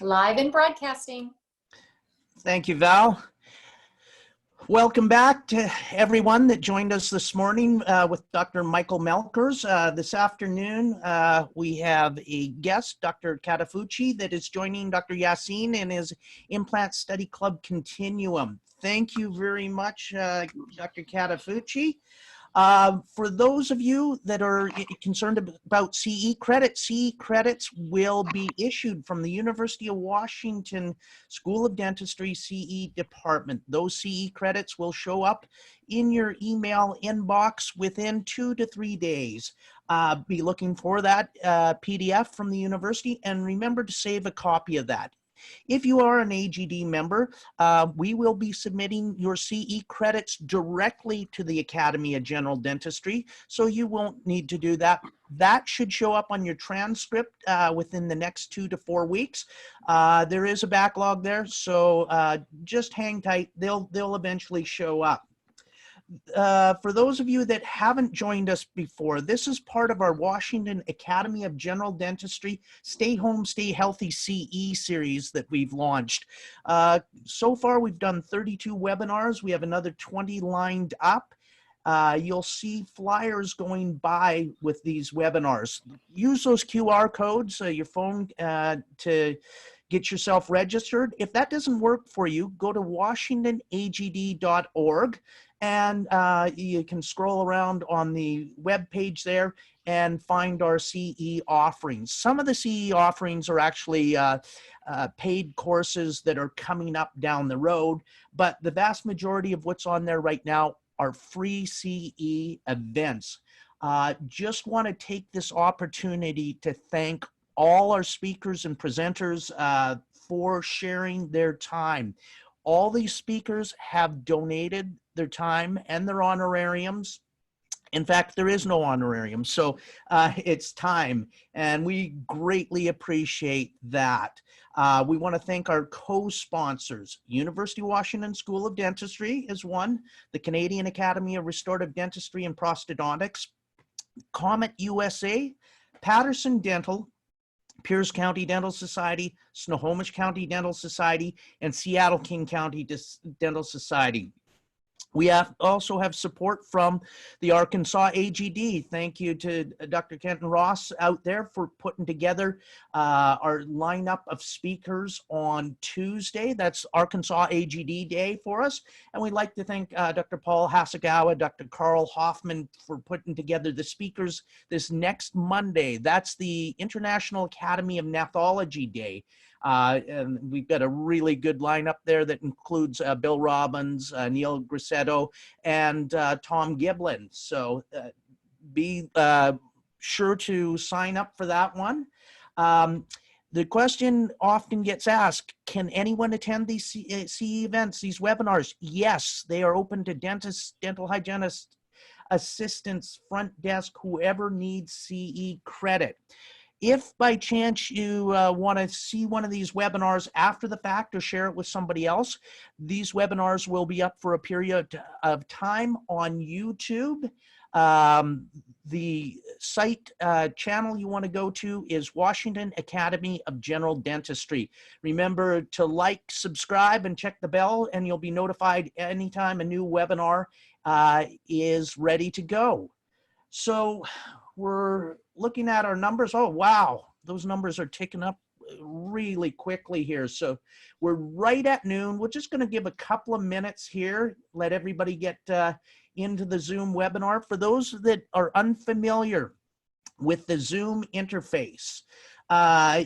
Live and broadcasting. Thank you, Val. Welcome back to everyone that joined us this morning with Dr. Michael Melkers. This afternoon, we have a guest, Dr. Katafuchi, that is joining Dr. Yassin in his Implant Study Club Continuum. Thank you very much, Dr. Katafuchi. For those of you that are concerned about CE credits will be issued from the University of Washington School of Dentistry CE department. Those CE credits will show up in your email inbox within 2 to 3 days. Be looking for that PDF from the university, and remember to save a copy of that. If you are an AGD member, we will be submitting your CE credits directly to the Academy of General Dentistry, so you won't need to do that. That should show up on your transcript within the next 2 to 4 weeks. There is a backlog there, so just hang tight. They'll eventually show up. For those of you that haven't joined us before, this is part of our Washington Academy of General Dentistry Stay Home, Stay Healthy CE series that we've launched. So far, we've done 32 webinars. We have another 20 lined up. You'll see flyers going by with these webinars. Use those QR codes, your phone, to get yourself registered. If that doesn't work for you, go to washingtonagd.org. And you can scroll around on the web page there and find our CE offerings. Some of the CE offerings are actually paid courses that are coming up down the road, but the vast majority of what's on there right now are free CE events. Just want to take this opportunity to thank all our speakers and presenters for sharing their time. All these speakers have donated their time and their honorariums. In fact, there is no honorarium, so it's time, and we greatly appreciate that. We want to thank our co-sponsors. University of Washington School of Dentistry is one, the Canadian Academy of Restorative Dentistry and Prosthodontics, Comet USA, Patterson Dental, Pierce County Dental Society, Snohomish County Dental Society, and Seattle King County Dental Society. We also have support from the Arkansas AGD. Thank you to Dr. Kenton Ross out there for putting together our lineup of speakers on Tuesday. That's Arkansas AGD Day for us. And we'd like to thank Dr. Paul Hasegawa, Dr. Carl Hoffman for putting together the speakers this next Monday. That's the International Academy of Gnathology Day. And we've got a really good lineup there that includes Bill Robbins, Neil Grissetto, and Tom Giblin. So be sure to sign up for that one. The question often gets asked, can anyone attend these CE events, these webinars? Yes, they are open to dentists, dental hygienists, assistants, front desk, whoever needs CE credit. If by chance you want to see one of these webinars after the fact or share it with somebody else, these webinars will be up for a period of time on YouTube. The site channel you want to go to is Washington Academy of General Dentistry. Remember to like, subscribe, and check the bell, and you'll be notified anytime a new webinar is ready to go. So we're looking at our numbers. Oh, wow. Those numbers are ticking up really quickly here. So we're right at noon. We're just going to give a couple of minutes here, let everybody get into the Zoom webinar. For those that are unfamiliar with the Zoom interface,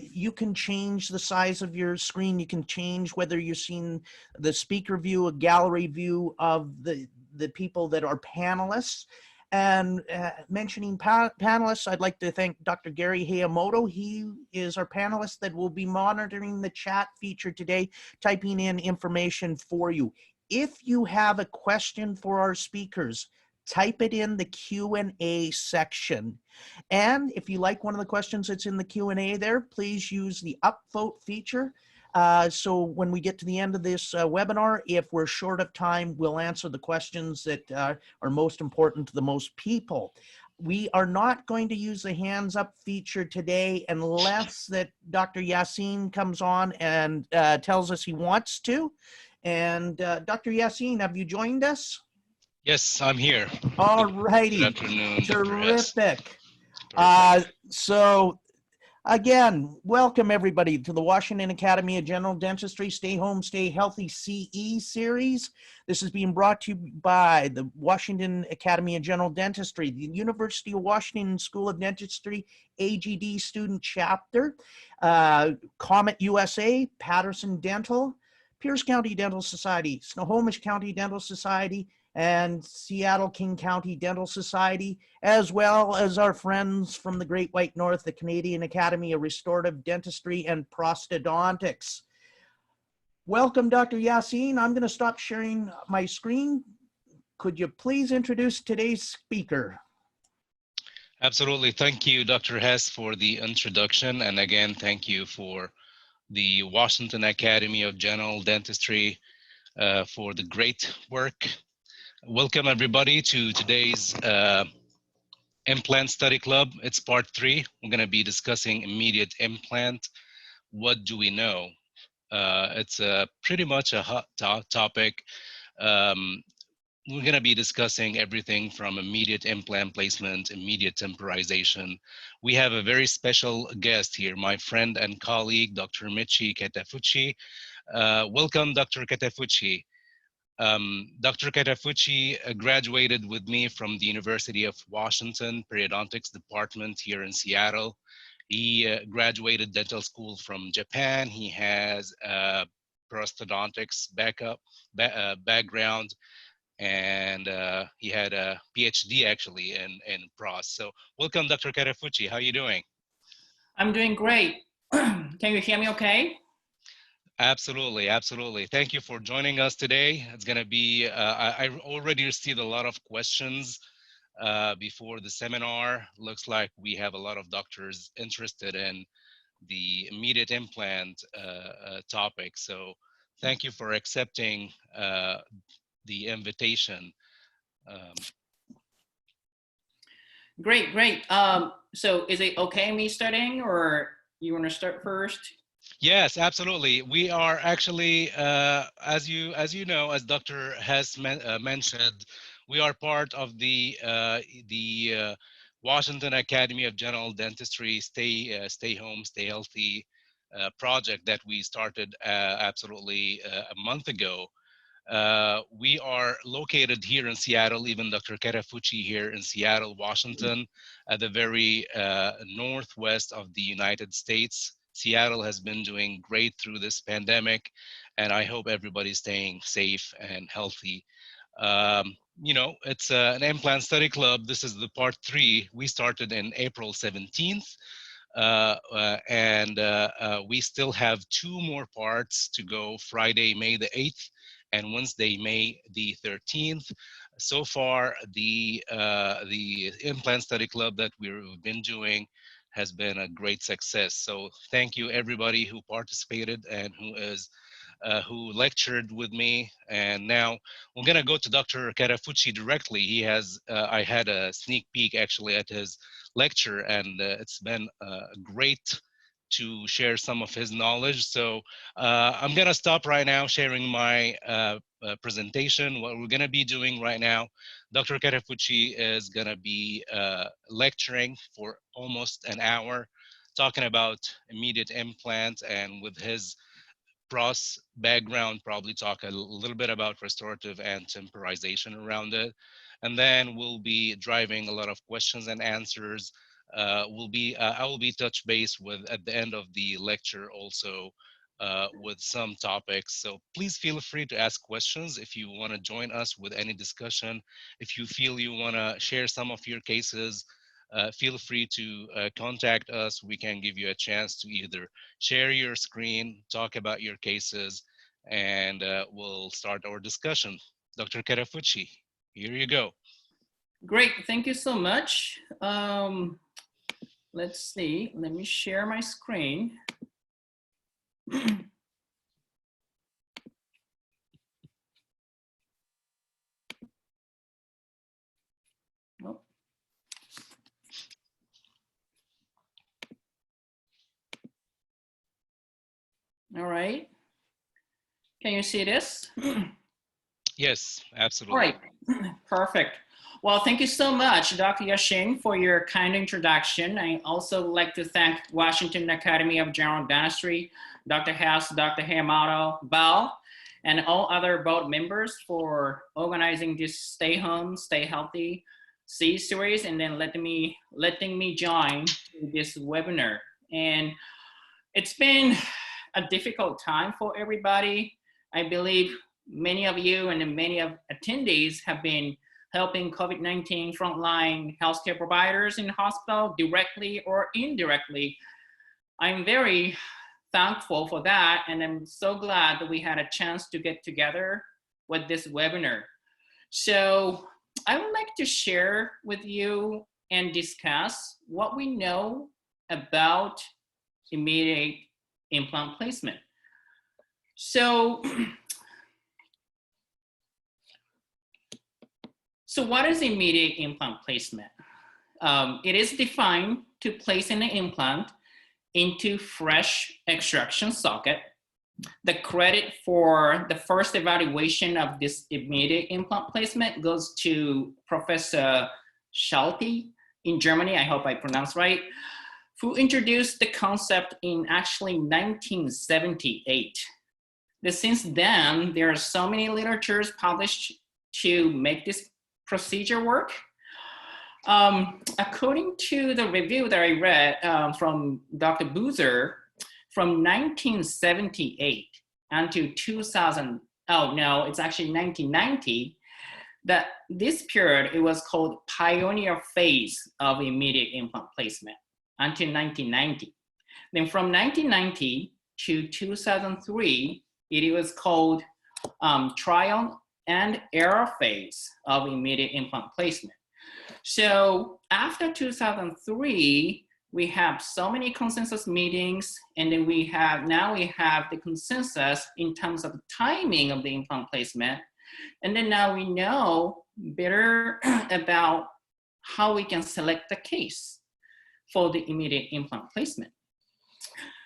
you can change the size of your screen. You can change whether you're seeing the speaker view, a gallery view of the people that are panelists. And mentioning panelists, I'd like to thank Dr. Gary Hayamoto. He is our panelist that will be monitoring the chat feature today, typing in information for you. If you have a question for our speakers, type it in the Q&A section. And if you like one of the questions that's in the Q&A there, please use the upvote feature. So when we get to the end of this webinar, if we're short of time, we'll answer the questions that are most important to the most people. we are not going to use the hands up feature today unless that Dr. Yassin comes on and tells us he wants to. And Dr. Yassin, have you joined us? Yes, I'm here. All Good righty. afternoon, Dr. Hess. Terrific. Perfect. So again, welcome everybody to the Washington Academy of General Dentistry Stay Home, Stay Healthy CE series. This is being brought to you by the Washington Academy of General Dentistry, the University of Washington School of Dentistry, AGD student chapter, Comet USA, Patterson Dental, Pierce County Dental Society, Snohomish County Dental Society, and Seattle King County Dental Society, as well as our friends from the Great White North, the Canadian Academy of Restorative Dentistry and Prosthodontics. Welcome, Dr. Yassin. I'm going to stop sharing my screen. Could you please introduce today's speaker? Absolutely. Thank you, Dr. Hess, for the introduction. And again, thank you for the Washington Academy of General Dentistry for the great work. Welcome, everybody, to today's Implant Study Club. It's part 3. We're going to be discussing immediate implant. What do we know? It's pretty much a hot topic. We're going to be discussing everything from immediate implant placement, immediate temporization. We have a very special guest here, my friend and colleague, Dr. Michi Katafuchi. Welcome, Dr. Katafuchi. Dr. Katafuchi graduated with me from the University of Washington Periodontics Department here in Seattle. He graduated dental school from Japan. He has prosthodontics background, and he had a PhD actually in pros. So welcome, Dr. Katafuchi. How are you doing? I'm doing great. Can you hear me okay? Absolutely, absolutely. Thank you for joining us today. It's going to be, I already received a lot of questions before the seminar. Looks like we have a lot of doctors interested in the immediate implant topic. So thank you for accepting the invitation. Great, great. So is it okay me starting, or you want to start first? Yes, absolutely. We are actually, as you know, as Dr. Hess mentioned, we are part of the Washington Academy of General Dentistry Stay Home, Stay Healthy project that we started absolutely a month ago. We are located here in Seattle, even Dr. Katafuchi here in Seattle, Washington, at the very northwest of the United States. Seattle has been doing great through this pandemic, and I hope everybody's staying safe and healthy. You know, it's an implant study club. This is the part 3. We started in April 17th. We still have 2 more parts to go, Friday, May the 8th, and Wednesday, May the 13th. So far, the Implant Study Club that we've been doing has been a great success. So thank you everybody who participated and who lectured with me. And now we're gonna go to Dr. Katafuchi directly. He has, I had a sneak peek actually at his lecture, and it's been great to share some of his knowledge. So I'm gonna stop right now sharing my presentation. What we're gonna be doing right now, Dr. Katafuchi is gonna be lecturing for almost an hour, talking about immediate implant, and with his pros background, probably talk a little bit about restorative and temporization around it. And then we'll be driving a lot of questions and answers. I will be touch base with at the end of the lecture also with some topics. So please feel free to ask questions if you want to join us with any discussion. If you feel you want to share some of your cases, feel free to contact us. We can give you a chance to either share your screen, talk about your cases, and we'll start our discussion. Dr. Katafuchi, here you go. Great, thank you so much. Let's see, let me share my screen. Oh. All right. Can you see this? Yes, All absolutely. right, perfect. Well, thank you so much, Dr. Yassin, for your kind introduction. I also like to thank Washington Academy of General Dentistry, Dr. Hess, Dr. Hayamato, Bell, and all other board members for organizing this Stay Home, Stay Healthy series, and then letting me join this webinar. And it's been a difficult time for everybody. I believe many of you and many of attendees have been helping COVID-19 frontline healthcare providers in hospital directly or indirectly. I'm very thankful for that, and I'm so glad that we had a chance to get together with this webinar. So I would like to share with you and discuss what we know about immediate implant placement. So what is immediate implant placement? It is defined to place an implant into fresh extraction socket. The credit for the first evaluation of this immediate implant placement goes to Professor Schalte in Germany, I hope I pronounced right, who introduced the concept in actually 1978. Since then, there are so many literatures published to make this procedure work. According to the review that I read from Dr. Boozer, from 1978 until 2000, oh no, it's actually 1990, that this period, it was called pioneer phase of immediate implant placement until 1990. Then from 1990 to 2003, it was called trial and error phase of immediate implant placement. So after 2003, we have so many consensus meetings, and then now we have the consensus in terms of the timing of the implant placement. And then now we know better about how we can select the case for the immediate implant placement.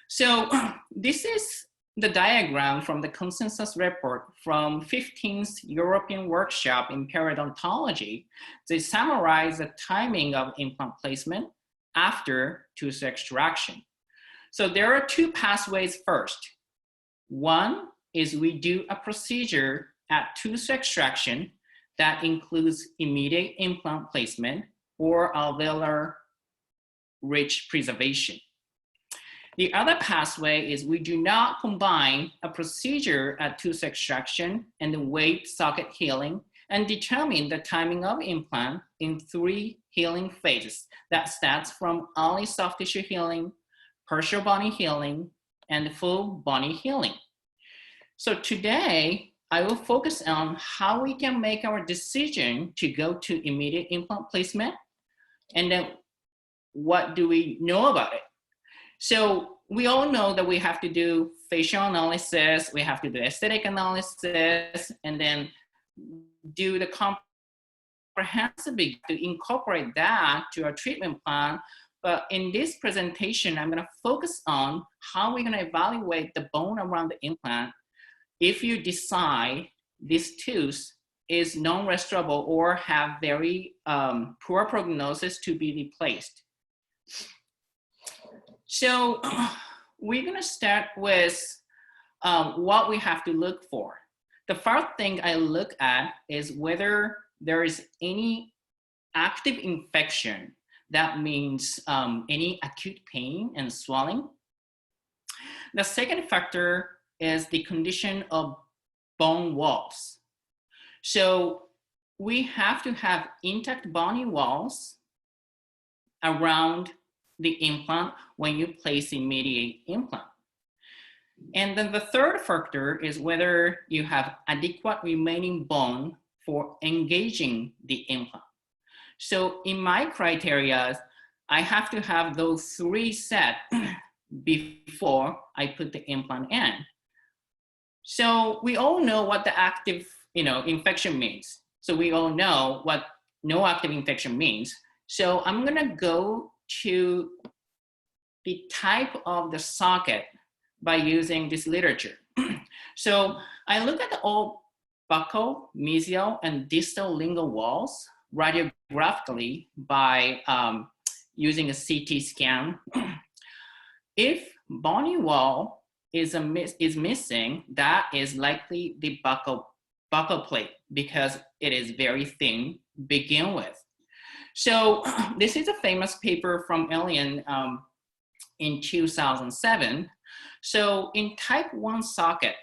So this is the diagram from the consensus report from 15th European workshop in periodontology. They summarize the timing of implant placement after tooth extraction. So there are two pathways first. One is we do a procedure at tooth extraction that includes immediate implant placement or alveolar ridge preservation. The other pathway is we do not combine a procedure at tooth extraction and wait socket healing and determine the timing of implant in 3 healing phases that starts from early soft tissue healing, partial bony healing, and full bony healing. So today, I will focus on how we can make our decision to go to immediate implant placement, and then what do we know about it. So we all know that we have to do facial analysis, we have to do aesthetic analysis, and then do the comprehensive to incorporate that to our treatment plan. But in this presentation, I'm gonna focus on how we're gonna evaluate the bone around the implant if you decide this tooth is non-restaurable or have very poor prognosis to be replaced. So we're gonna start with what we have to look for. The first thing I look at is whether there is any active infection. That means any acute pain and swelling. The second factor is the condition of bone walls. So we have to have intact bony walls around the implant when you place immediate implant. And then the third factor is whether you have adequate remaining bone for engaging the implant. So in my criteria, I have to have those 3 set before I put the implant in. So we all know what the active infection means. So we all know what no active infection means. So I'm gonna go to the type of the socket by using this literature. So I look at the all buccal, mesial, and distal lingual walls radiographically by using a CT scan. If bony wall is missing, that is likely the buccal plate because it is very thin to begin with. So this is a famous paper from Alien in 2007. So in type 1 socket,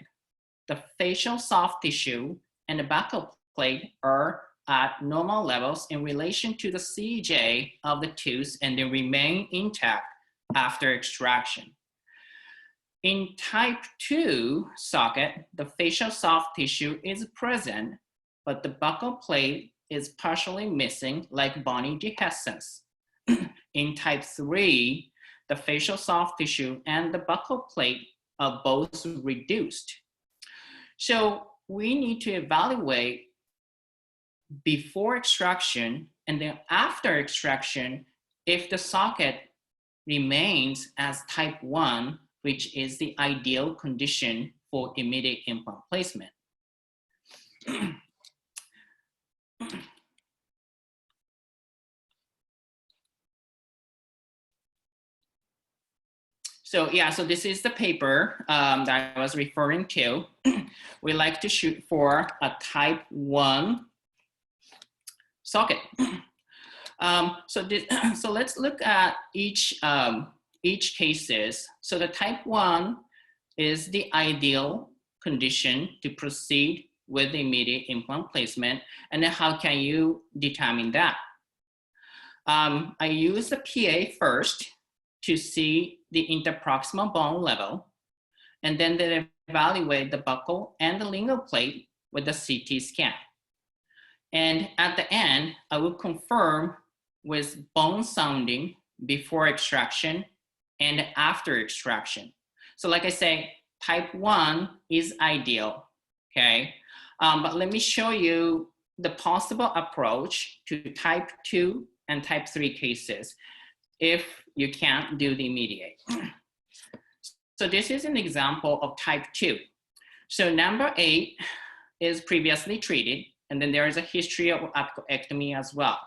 the facial soft tissue and the buccal plate are at normal levels in relation to the CJ of the tooth and they remain intact after extraction. In type 2 socket, the facial soft tissue is present, but the buccal plate is partially missing like bony dehiscence. In type 3, the facial soft tissue and the buccal plate are both reduced. So we need to evaluate before extraction and then after extraction if the socket remains as type 1, which is the ideal condition for immediate implant placement. So yeah, so this is the paper that I was referring to. We like to shoot for a type 1 socket. So let's look at each cases. So the type 1 is the ideal condition to proceed with immediate implant placement. And then how can you determine that? I use the PA first to see the interproximal bone level, and then evaluate the buccal and the lingual plate with the CT scan. And at the end, I will confirm with bone sounding before extraction and after extraction. So like I say, type 1 is ideal, okay? But let me show you the possible approach to type 2 and type 3 cases if you can't do the immediate. So this is an example of type 2. So number 8 is previously treated, and then there is a history of apicectomy as well.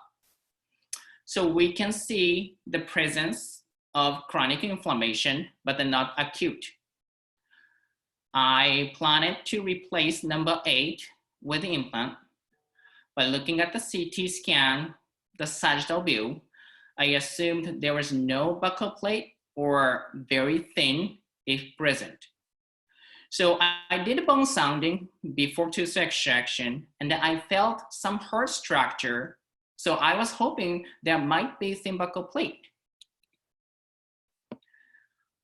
So we can see the presence of chronic inflammation, but they're not acute. I planned to replace number 8 with the implant. By looking at the CT scan, the sagittal view, I assumed there was no buccal plate or very thin if present. So I did a bone sounding before tooth extraction, and then I felt some hard structure. So I was hoping there might be thin buccal plate.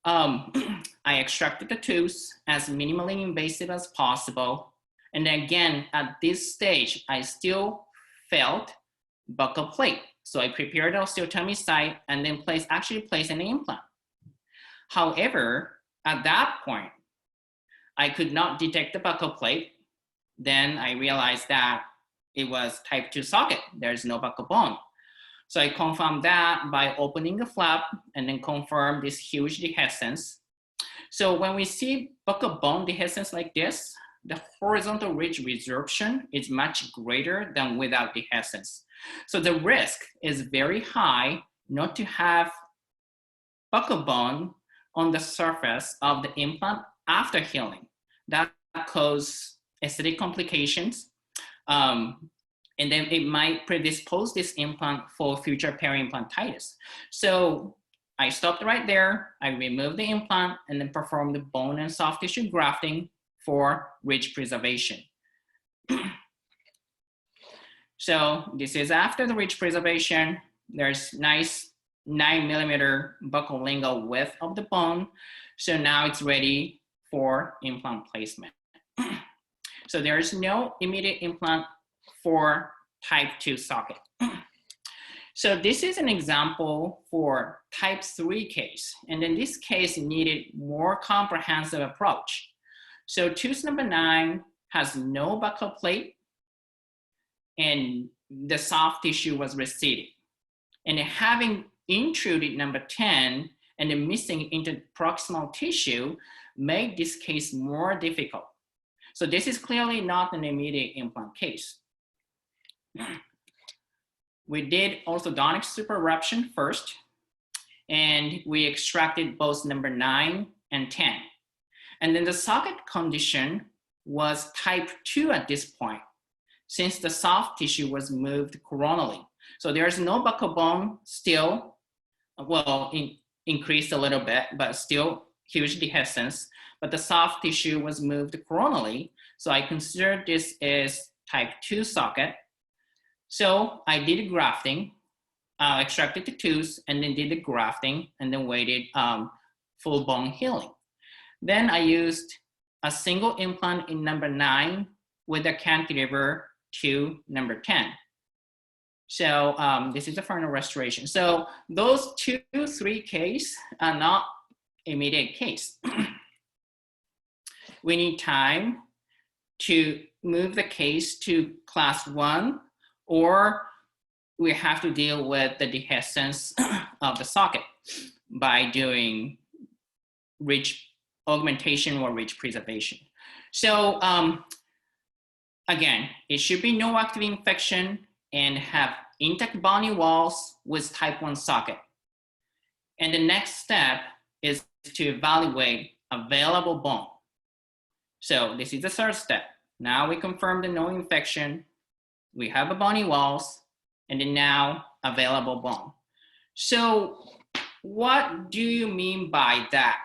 I extracted the tooth as minimally invasive as possible. And then again, at this stage, I still felt buccal plate. So I prepared the osteotomy site and then actually placed an implant. However, at that point, I could not detect the buccal plate. Then I realized that it was type 2 socket. There's no buccal bone. So I confirmed that by opening the flap and then confirm this huge dehiscence. So when we see buccal bone dehiscence like this, the horizontal ridge resorption is much greater than without dehiscence. So the risk is very high not to have buccal bone on the surface of the implant after healing. That causes aesthetic complications. And then it might predispose this implant for future peri-implantitis. So I stopped right there. I removed the implant and then performed the bone and soft tissue grafting for ridge preservation. So this is after the ridge preservation. There's nice 9mm buccal lingual width of the bone. So now it's ready for implant placement. So there is no immediate implant for type 2 socket. So this is an example for type 3 case. And in this case needed more comprehensive approach. So tooth number 9 has no buccal plate and the soft tissue was receded. And having intruded number 10 and the missing interproximal tissue make this case more difficult. So this is clearly not an immediate implant case. We did orthodontic supereruption first, and we extracted both number 9 and 10. And then the socket condition was type 2 at this point, since the soft tissue was moved coronally. So there's no buccal bone still, well, increased a little bit, but still huge dehiscence, but the soft tissue was moved coronally. So I consider this as type 2 socket. So I did grafting, extracted the tooth, and then did the grafting, and then waited full bone healing. Then I used a single implant in number 9 with a cantilever to number 10. So this is the final restoration. So those 2-3 cases are not immediate case. We need time to move the case to class 1, or we have to deal with the dehiscence of the socket by doing ridge augmentation or ridge preservation. So again, it should be no active infection and have intact bony walls with type 1 socket. And the next step is to evaluate available bone. So this is the third step. Now we confirm the no infection, we have a bony walls, and then now available bone. So what do you mean by that?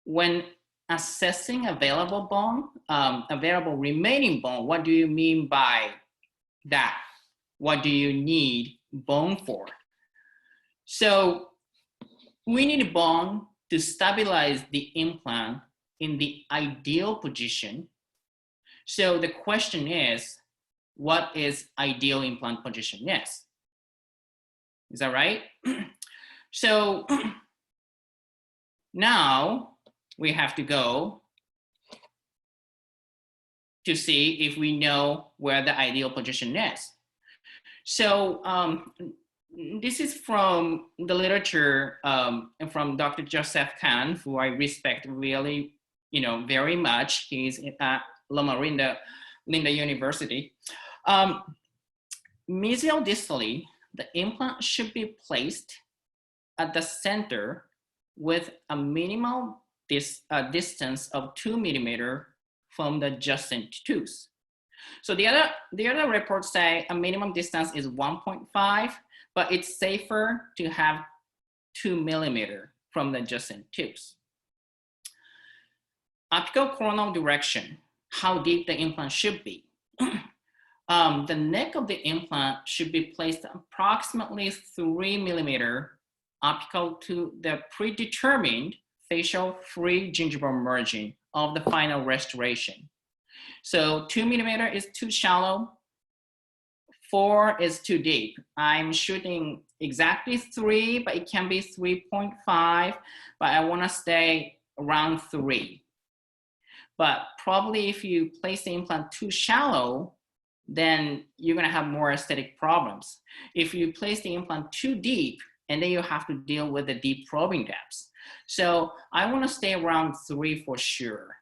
When assessing available bone, available remaining bone, what do you mean by that? What do you need bone for? So we need bone to stabilize the implant in the ideal position. So the question is, what is ideal implant position? Yes. Is that right? So now we have to go to see if we know where the ideal position is. So this is from the literature from Dr. Joseph Kahn, who I respect really, very much. He's at Loma Linda University. Mesial distally, the implant should be placed at the center with a minimal distance of 2 millimeters from the adjacent tooth. So the other reports say a minimum distance is 1.5, but it's safer to have 2 millimeters from the adjacent tooth. Optical coronal direction, how deep the implant should be. The neck of the implant should be placed approximately 3 millimeters optical to the predetermined facial free gingival margin of the final restoration. So 2 millimeters is too shallow, 4 is too deep. I'm shooting exactly 3, but it can be 3.5, but I wanna stay around 3. But probably if you place the implant too shallow, then you're gonna have more aesthetic problems. If you place the implant too deep, and then you have to deal with the deep probing depths. So I wanna stay around 3 for sure.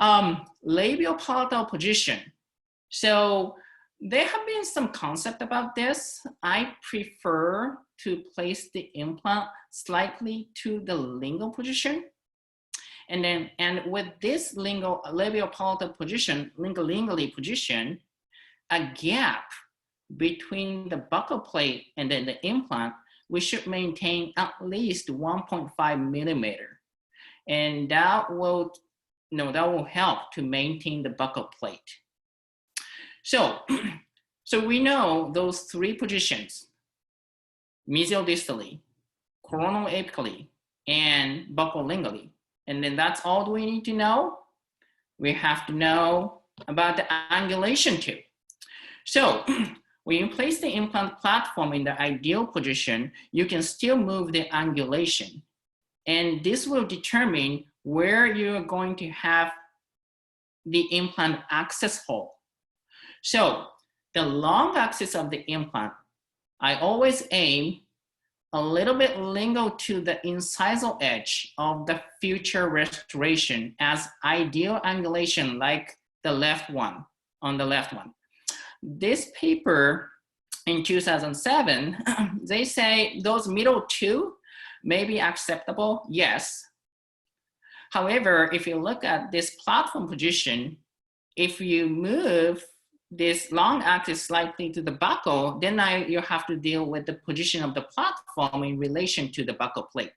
Labiopalatal position. So there have been some concept about this. I prefer to place the implant slightly to the lingual position. And with this labiopalatal position, lingually position, a gap between the buccal plate and then the implant, we should maintain at least 1.5 millimeter. And that will help to maintain the buccal plate. So we know those 3 positions, mesial distally, coronal apically, and buccal lingually. And then that's all we need to know. We have to know about the angulation tube. So when you place the implant platform in the ideal position, you can still move the angulation. And this will determine where you're going to have the implant access hole. So the long axis of the implant, I always aim a little bit lingual to the incisal edge of the future restoration as ideal angulation, like the left one, on the left one. This paper in 2007, they say those middle two may be acceptable, yes. However, if you look at this platform position, if you move this long axis slightly to the buccal, then you have to deal with the position of the platform in relation to the buccal plate.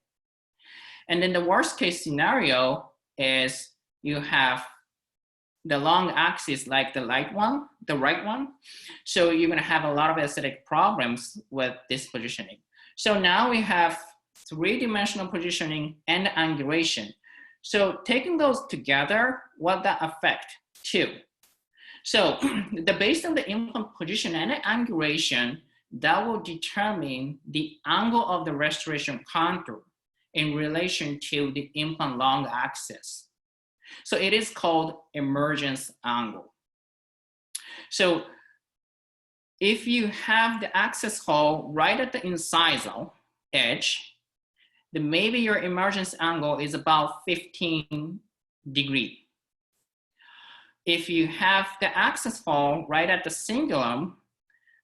And then the worst case scenario is you have the long axis like the right one. So you're gonna have a lot of aesthetic problems with this positioning. So now we have three-dimensional positioning and angulation. So taking those together, what that affect? Two. So based on the implant position and the angulation, that will determine the angle of the restoration contour in relation to the implant long axis. So it is called emergence angle. So if you have the access hole right at the incisal edge, then maybe your emergence angle is about 15 degrees. If you have the access hole right at the cingulum,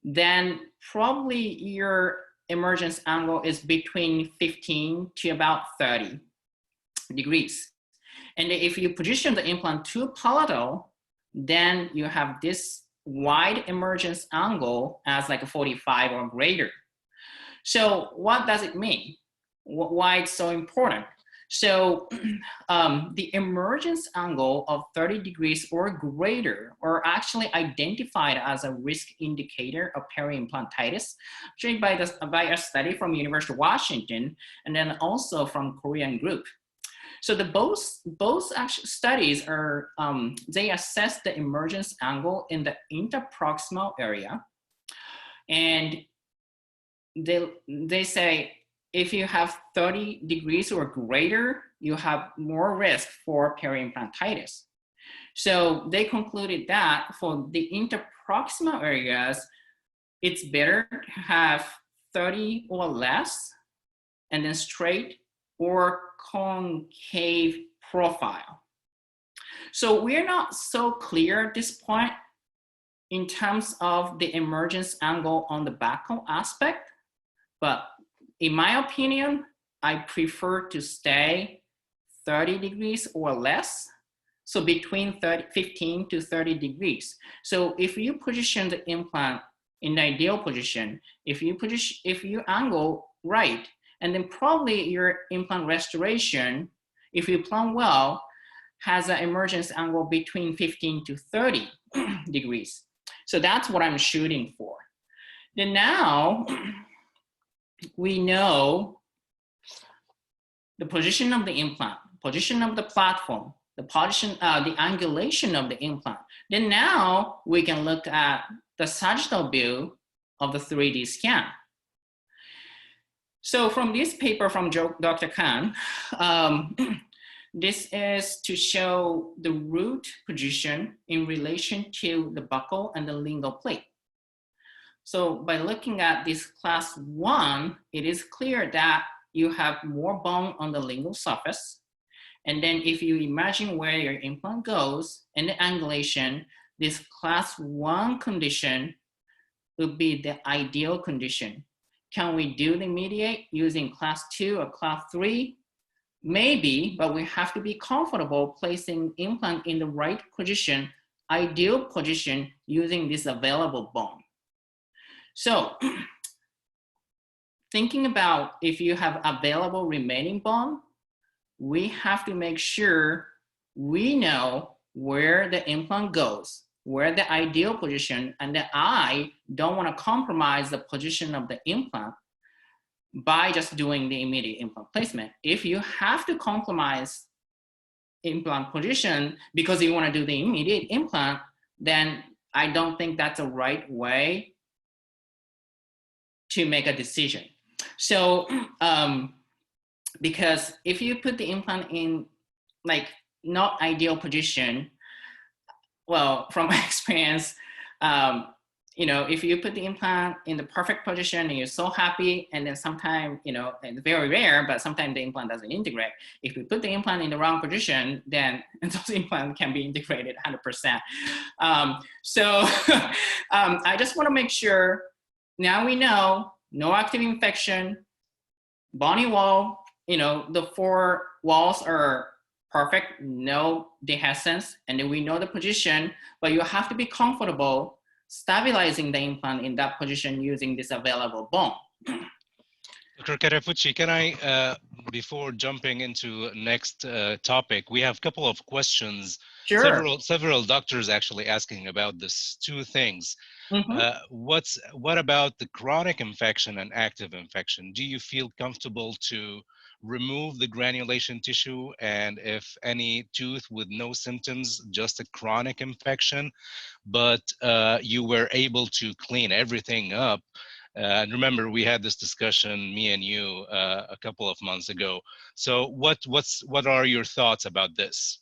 then probably your emergence angle is between 15 to about 30 degrees. And if you position the implant too palatal, then you have this wide emergence angle as like a 45 or greater. So what does it mean? Why it's so important? So the emergence angle of 30 degrees or greater are actually identified as a risk indicator of peri-implantitis, actually by a study from University of Washington, and then also from Korean group. So the both actual studies are, they assess the emergence angle in the interproximal area. And they say, if you have 30 degrees or greater, you have more risk for peri-implantitis. So they concluded that for the interproximal areas, it's better to have 30 or less, and then straight or concave profile. So we're not so clear at this point in terms of the emergence angle on the buccal aspect, but in my opinion, I prefer to stay 30 degrees or less. So between 15 to 30 degrees. So if you position the implant in the ideal position, if you angle right, and then probably your implant restoration, if you plan well, has an emergence angle between 15 to 30 degrees. So that's what I'm shooting for. Then now, we know the position of the implant, position of the platform, the position, the angulation of the implant. Then now we can look at the sagittal view of the 3D scan. So from this paper from Dr. Khan, this is to show the root position in relation to the buccal and the lingual plate. So by looking at this class 1, it is clear that you have more bone on the lingual surface. And then if you imagine where your implant goes in the angulation, this class 1 condition would be the ideal condition. Can we do the mediate using class 2 or class 3? Maybe, but we have to be comfortable placing implant in the right position, ideal position using this available bone. So thinking about if you have available remaining bone, we have to make sure we know where the implant goes, where the ideal position, and that I don't want to compromise the position of the implant by just doing the immediate implant placement. If you have to compromise implant position because you want to do the immediate implant, then I don't think that's a right way to make a decision. So, because if you put the implant in like not ideal position, well, from my experience, you know, if you put the implant in the perfect position and you're so happy, and then sometimes, you know, and very rare, but sometimes the implant doesn't integrate. If you put the implant in the wrong position, then those implants can be integrated 100%. I just want to make sure now we know no active infection, bony wall, you know, the 4 walls are perfect, no dehiscence, and then we know the position, but you have to be comfortable stabilizing the implant in that position using this available bone. Dr. Katafuchi, can I, before jumping into next topic, we have a couple of questions. Sure. Several doctors actually asking about this 2 things. What about the chronic infection and active infection? Do you feel comfortable to remove the granulation tissue, and if any tooth with no symptoms, just a chronic infection, but you were able to clean everything up? And remember, we had this discussion, me and you, a couple of months ago. So what are your thoughts about this?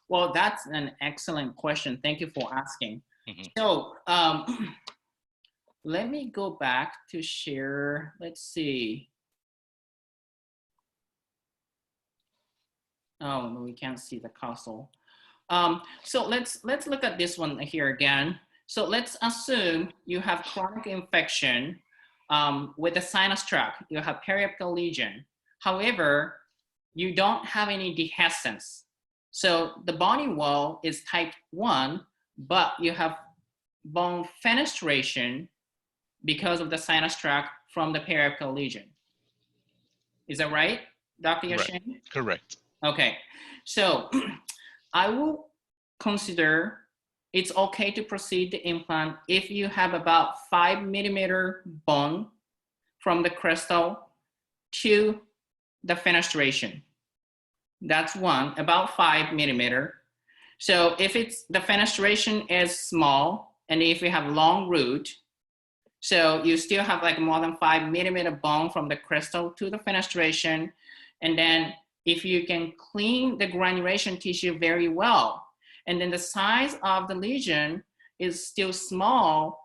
Well, that's an excellent question. Thank you for asking. So let me go back to share. Let's see. Oh, no, we can't see the console. So let's look at this one here again. So let's assume you have chronic infection with the sinus tract. You have periapical lesion. However, you don't have any dehiscence. So the bony wall is type 1, but you have bone fenestration because of the sinus tract from the periapical lesion. Is that right, Dr. Yassin? Correct. Okay, so I will consider it's okay to proceed the implant if you have about 5 millimeter bone from the crystal to the fenestration. That's one, about 5 millimeter. So if it's the fenestration is small, and if you have long root, so you still have like more than 5 millimeter bone from the crystal to the fenestration, and then if you can clean the granulation tissue very well, and then the size of the lesion is still small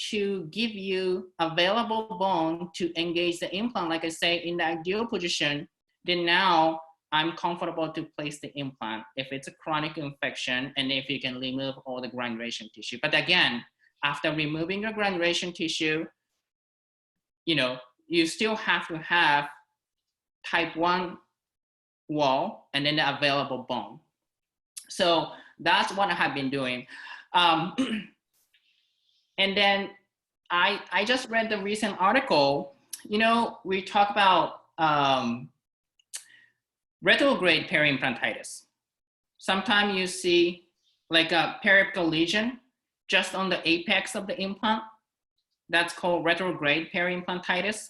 to give you available bone to engage the implant, like I say, in the ideal position, then now I'm comfortable to place the implant if it's a chronic infection and if you can remove all the granulation tissue. But again, after removing your granulation tissue, you know, you still have to have type 1 wall and then the available bone. So that's what I have been doing. And then I just read the recent article. You know, we talk about retrograde periimplantitis. Sometimes you see like a periapical lesion just on the apex of the implant. That's called retrograde periimplantitis.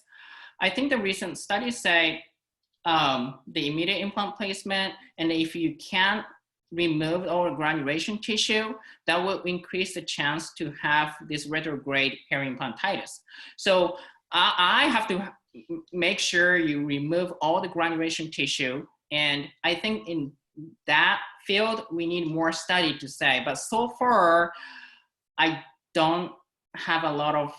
I think the recent studies say the immediate implant placement, and if you can't remove all the granulation tissue, that will increase the chance to have this retrograde periimplantitis. So I have to make sure you remove all the granulation tissue, and I think in that field we need more study to say, but so far I don't have a lot of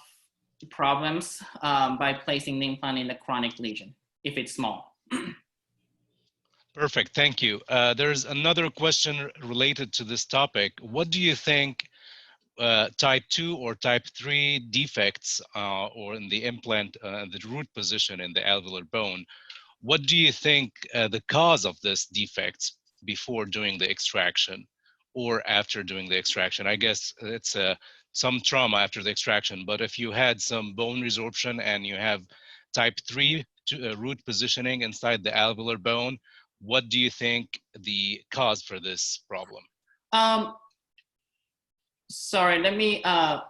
problems by placing the implant in the chronic lesion if it's small. Perfect, thank you. There's another question related to this topic. What do you think type 2 or type 3 defects or in the implant, the root position in the alveolar bone, what do you think the cause of this defects before doing the extraction or after doing the extraction? I guess it's some trauma after the extraction, but if you had some bone resorption and you have type 3 root positioning inside the alveolar bone, what do you think the cause for this problem? Sorry, let me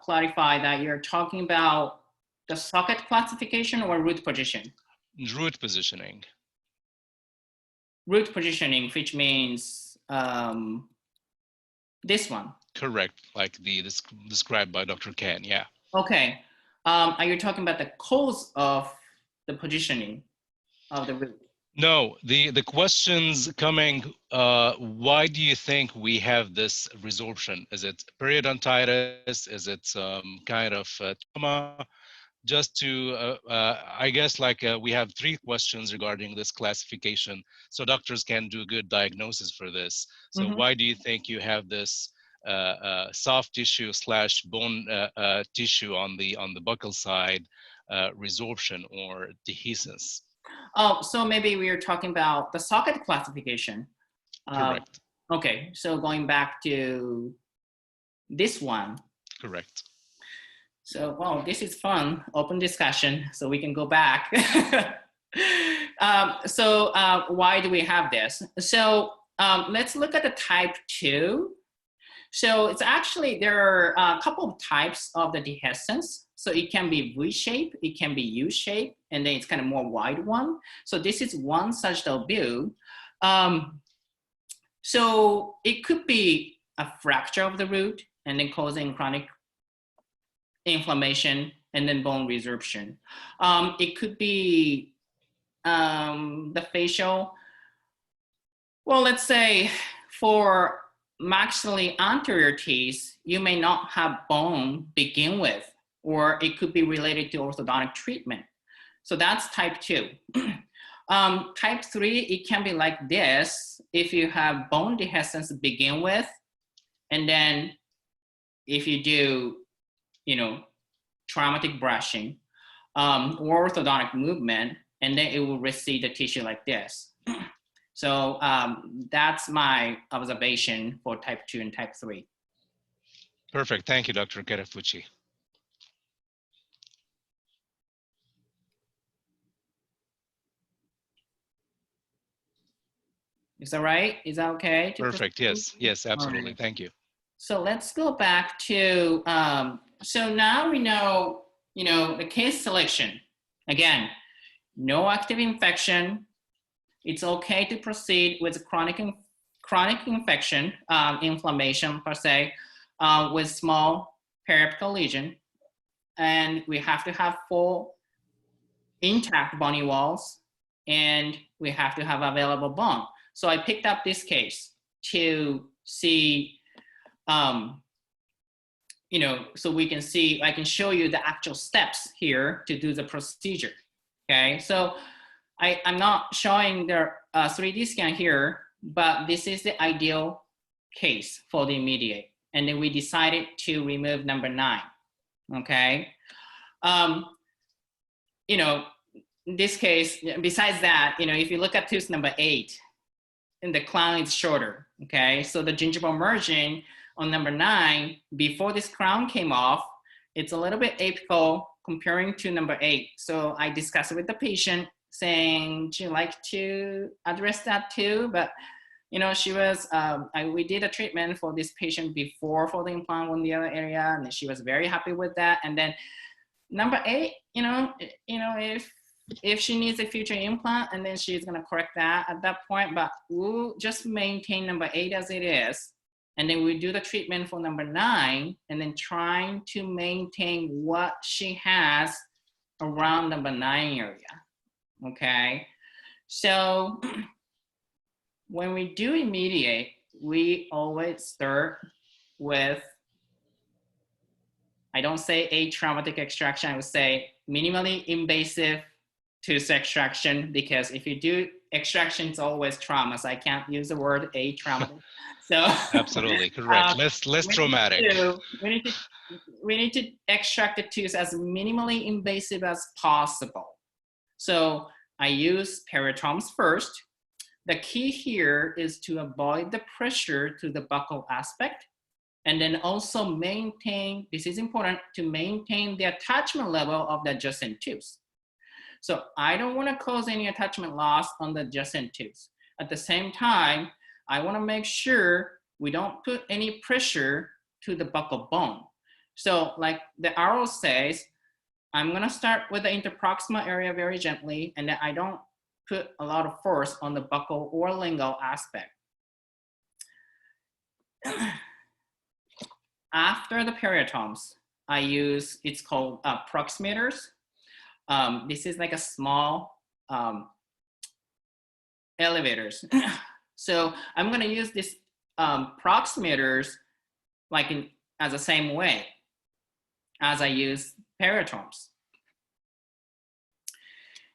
clarify that you're talking about the socket classification or root position? Root positioning. Root positioning, which means this one. Correct, like this described by Dr. Ken, yeah. Okay, are you talking about the cause of the positioning of the root? No, the questions coming, why do you think we have this resorption? Is it periodontitis? Is it kind of trauma? Just to, I guess we have 3 questions regarding this classification, so doctors can do good diagnosis for this. So why do you think you have this soft tissue / bone tissue on the buccal side, resorption or dehiscence? Oh, so maybe we are talking about the socket classification. Correct. Okay, so going back to this one. Correct. So, well, this is fun, open discussion, so we can go back. Why do we have this? So let's look at the type 2. So it's actually, there are a couple of types of the dehiscence. So it can be V-shape, it can be U-shape, and then it's kind of more wide one. So this is one sagittal view. So it could be a fracture of the root and then causing chronic inflammation and then bone resorption. It could be the facial. Well, let's say for maxillary anterior teeth, you may not have bone begin with, or it could be related to orthodontic treatment. So that's type 2. Type 3, it can be like this if you have bone dehiscence to begin with, and then if you do, traumatic brushing or orthodontic movement, and then it will recede the tissue like this. So that's my observation for type 2 and type 3. Perfect. Thank you, Dr. Katafuchi. Is that right? Is that okay? Perfect. Yes. Yes, absolutely. Right. Thank you. So let's go back to, so now we know, the case selection. Again, no active infection. It's okay to proceed with chronic infection, inflammation per se, with small periapical lesion. And we have to have full intact bony walls, and we have to have available bone. So I picked up this case to see, so we can see, I can show you the actual steps here to do the procedure. Okay, so I'm not showing the 3D scan here, but this is the ideal case for the immediate. And then we decided to remove number 9, okay? In this case, besides that, if you look at tooth number 8, and the crown is shorter, okay? So the gingival merging on number 9, before this crown came off, it's a little bit apical comparing to number 8. So I discussed it with the patient, saying, "Would you like to address that too?" But she was, we did a treatment for this patient before for the implant on the other area, and she was very happy with that. And then number 8, if she needs a future implant, and then she's gonna correct that at that point, but we'll just maintain number 8 as it is. And then we do the treatment for number 9, and then trying to maintain what she has around number 9 area. Okay, so when we do immediate, we always start with, I don't say atraumatic extraction, I would say minimally invasive tooth extraction, because if you do extraction, it's always trauma, so I can't use the word atraumatic. So absolutely correct. Less traumatic. We need to extract the tooth as minimally invasive as possible. So I use peritoms first. The key here is to avoid the pressure to the buccal aspect, and then also maintain, this is important, to maintain the attachment level of the adjacent tooth. So I don't want to cause any attachment loss on the adjacent tooth. At the same time, I want to make sure we don't put any pressure to the buccal bone. So like the arrow says, I'm gonna start with the interproximal area very gently, and then I don't put a lot of force on the buccal or lingual aspect. After the periotoms, I use, it's called proximators. This is like a small elevators. So I'm going to use this proximators like as the same way as I use peritomes.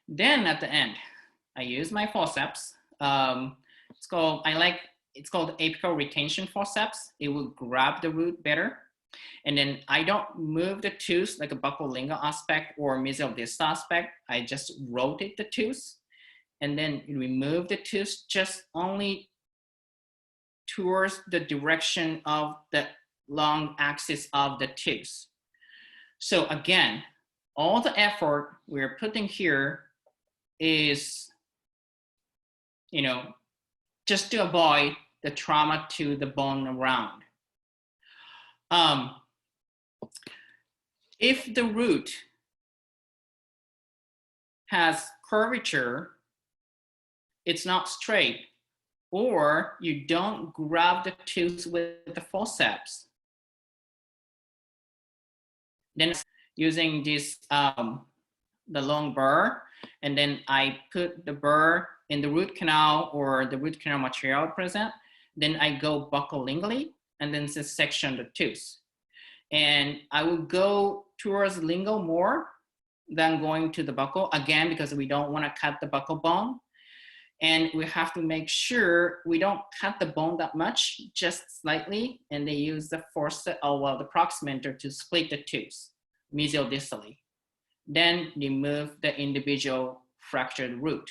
Then at the end, I use my forceps. It's called apical retention forceps. It will grab the root better. And then I don't move the tooth like a buccolingual aspect or mesial distal aspect. I just rotate the tooth and then remove the tooth just only towards the direction of the long axis of the tooth. So again, all the effort we're putting here is, just to avoid the trauma to the bone around. If the root has curvature, it's not straight, or you don't grab the tooth with the forceps, then using this, the long burr, and then I put the burr in the root canal or the root canal material present, then I go buccolingually and then just section the tooth. And I will go towards lingual more than going to the buccal, again, because we don't want to cut the buccal bone. And we have to make sure we don't cut the bone that much, just slightly, and they use the forceps, the proximator to split the tooth, mesial distally. Then remove the individual fractured root.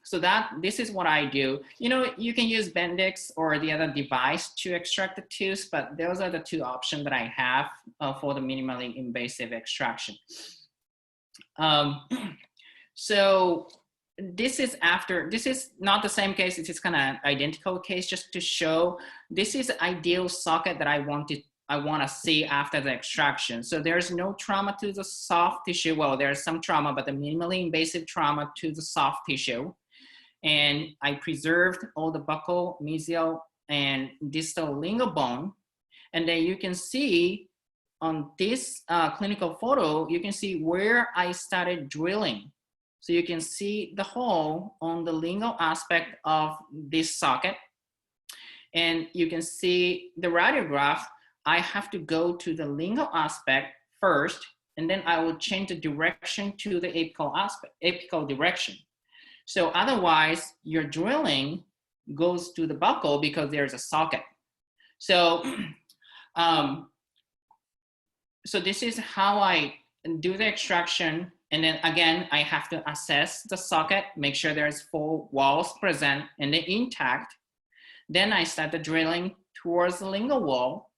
So this is what I do. You can use Bendix or the other device to extract the tooth, but those are the two options that I have for the minimally invasive extraction. So this is not the same case. It is kind of identical case, just to show this is ideal socket that I want to see after the extraction. So there's no trauma to the soft tissue. Well, there's some trauma, but the minimally invasive trauma to the soft tissue. And I preserved all the buccal, mesial, and distal lingual bone. And then you can see on this clinical photo, you can see where I started drilling. So you can see the hole on the lingual aspect of this socket. And you can see the radiograph. I have to go to the lingual aspect first, and then I will change the direction to the apical direction. So otherwise, your drilling goes to the buccal because there's a socket. So, so this is how I do the extraction. And then again, I have to assess the socket, make sure there's 4 walls present and they're intact. Then I start the drilling towards the lingual wall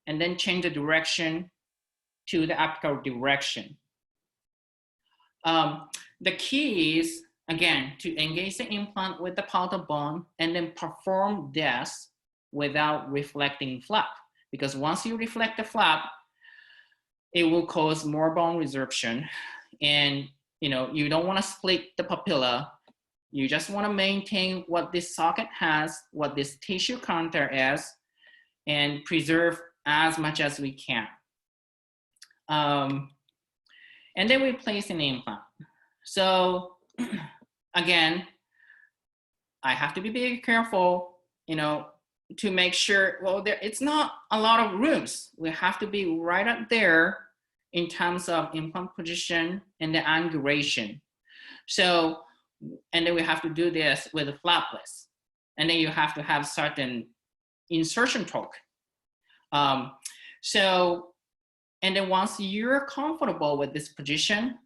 and then change the direction to the apical direction. The key is, again, to engage the implant with the palatal bone and then perform this without reflecting flap. Because once you reflect the flap, it will cause more bone resorption. And you don't want to split the papilla. You just want to maintain what this socket has, what this tissue contour is, and preserve as much as we can. And then we place an implant. So again, I have to be very careful, to make sure, well, it's not a lot of rooms. We have to be right up there in terms of implant position and the angulation. So, and then we have to do this with a flapless. And then you have to have certain insertion torque. So, and then once you're comfortable with this position,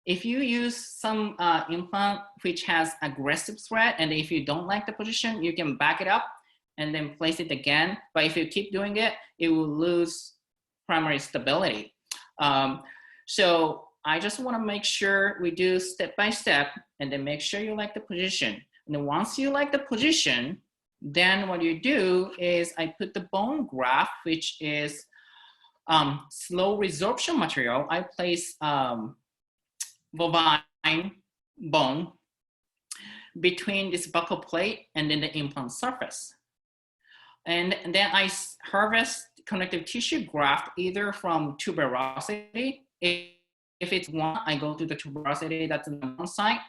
if you use some implant which has aggressive thread, and if you don't like the position, you can back it up and then place it again. But if you keep doing it, it will lose primary stability. So I just want to make sure we do step by step and then make sure you like the position. And then once you like the position, then what you do is I put the bone graft, which is slow resorption material. I place bovine bone between this buccal plate and then the implant surface. And then I harvest connective tissue graft either from tuberosity. If it's one, I go to the tuberosity that's on one side.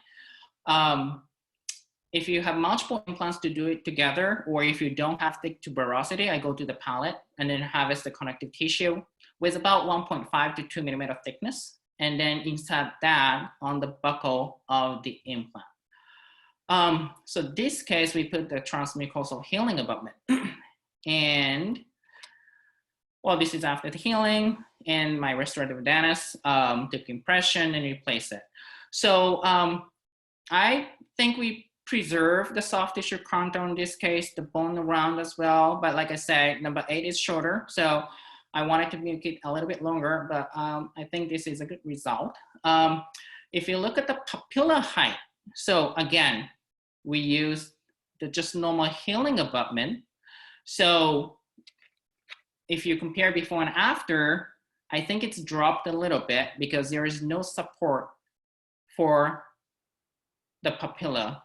if you have multiple implants to do it together, or if you don't have thick tuberosity, I go to the palate and then harvest the connective tissue with about 1.5 to 2 millimeter thickness, and then insert that on the buccal of the implant. So this case, we put the transmucosal healing abutment. And well, this is after the healing, and my restorative dentist took impression and replaced it. So I think we preserve the soft tissue contour in this case, the bone around as well. But like I said, number 8 is shorter. So I wanted to make it a little bit longer, but I think this is a good result. If you look at the papilla height, so again, we use the just normal healing abutment. So if you compare before and after, I think it's dropped a little bit because there is no support for the papilla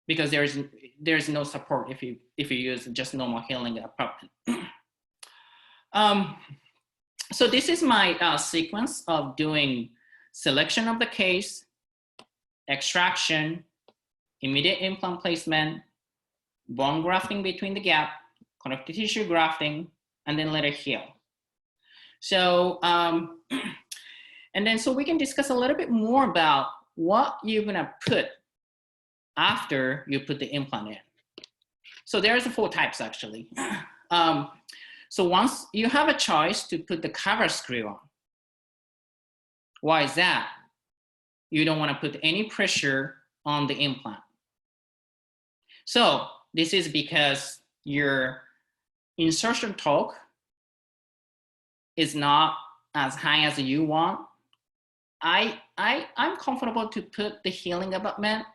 because there's no support if you use just normal healing abutment. So this is my sequence of doing selection of the case, extraction, immediate implant placement, bone grafting between the gap, connective tissue grafting, and then let it heal. So, and then so we can discuss a little bit more about what you're gonna put after you put the implant in. So there's 4 types actually. So once you have a choice to put the cover screw on. Why is that? You don't wanna put any pressure on the implant. So this is because your insertion torque is not as high as you want. I'm comfortable to put the healing abutment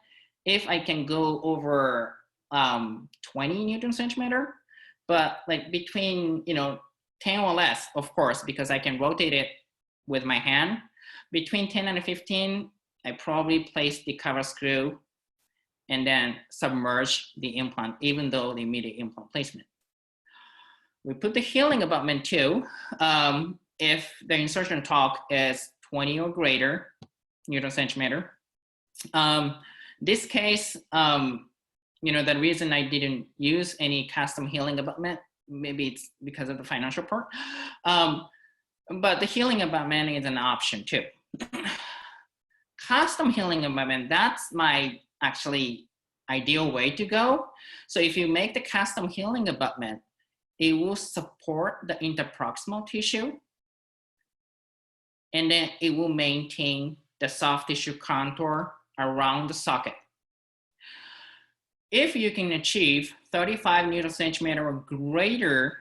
if I can go over 20 Newton centimeter, but like between 10 or less, of course, because I can rotate it with my hand. Between 10 and 15, I probably place the cover screw and then submerge the implant, even though the immediate implant placement. We put the healing abutment too, if the insertion torque is 20 or greater Newton centimeter. This case, the reason I didn't use any custom healing abutment, maybe it's because of the financial part, but the healing abutment is an option too. Custom healing abutment, that's my actually ideal way to go. So if you make the custom healing abutment, it will support the interproximal tissue, and then it will maintain the soft tissue contour around the socket. If you can achieve 35 Newton centimeter or greater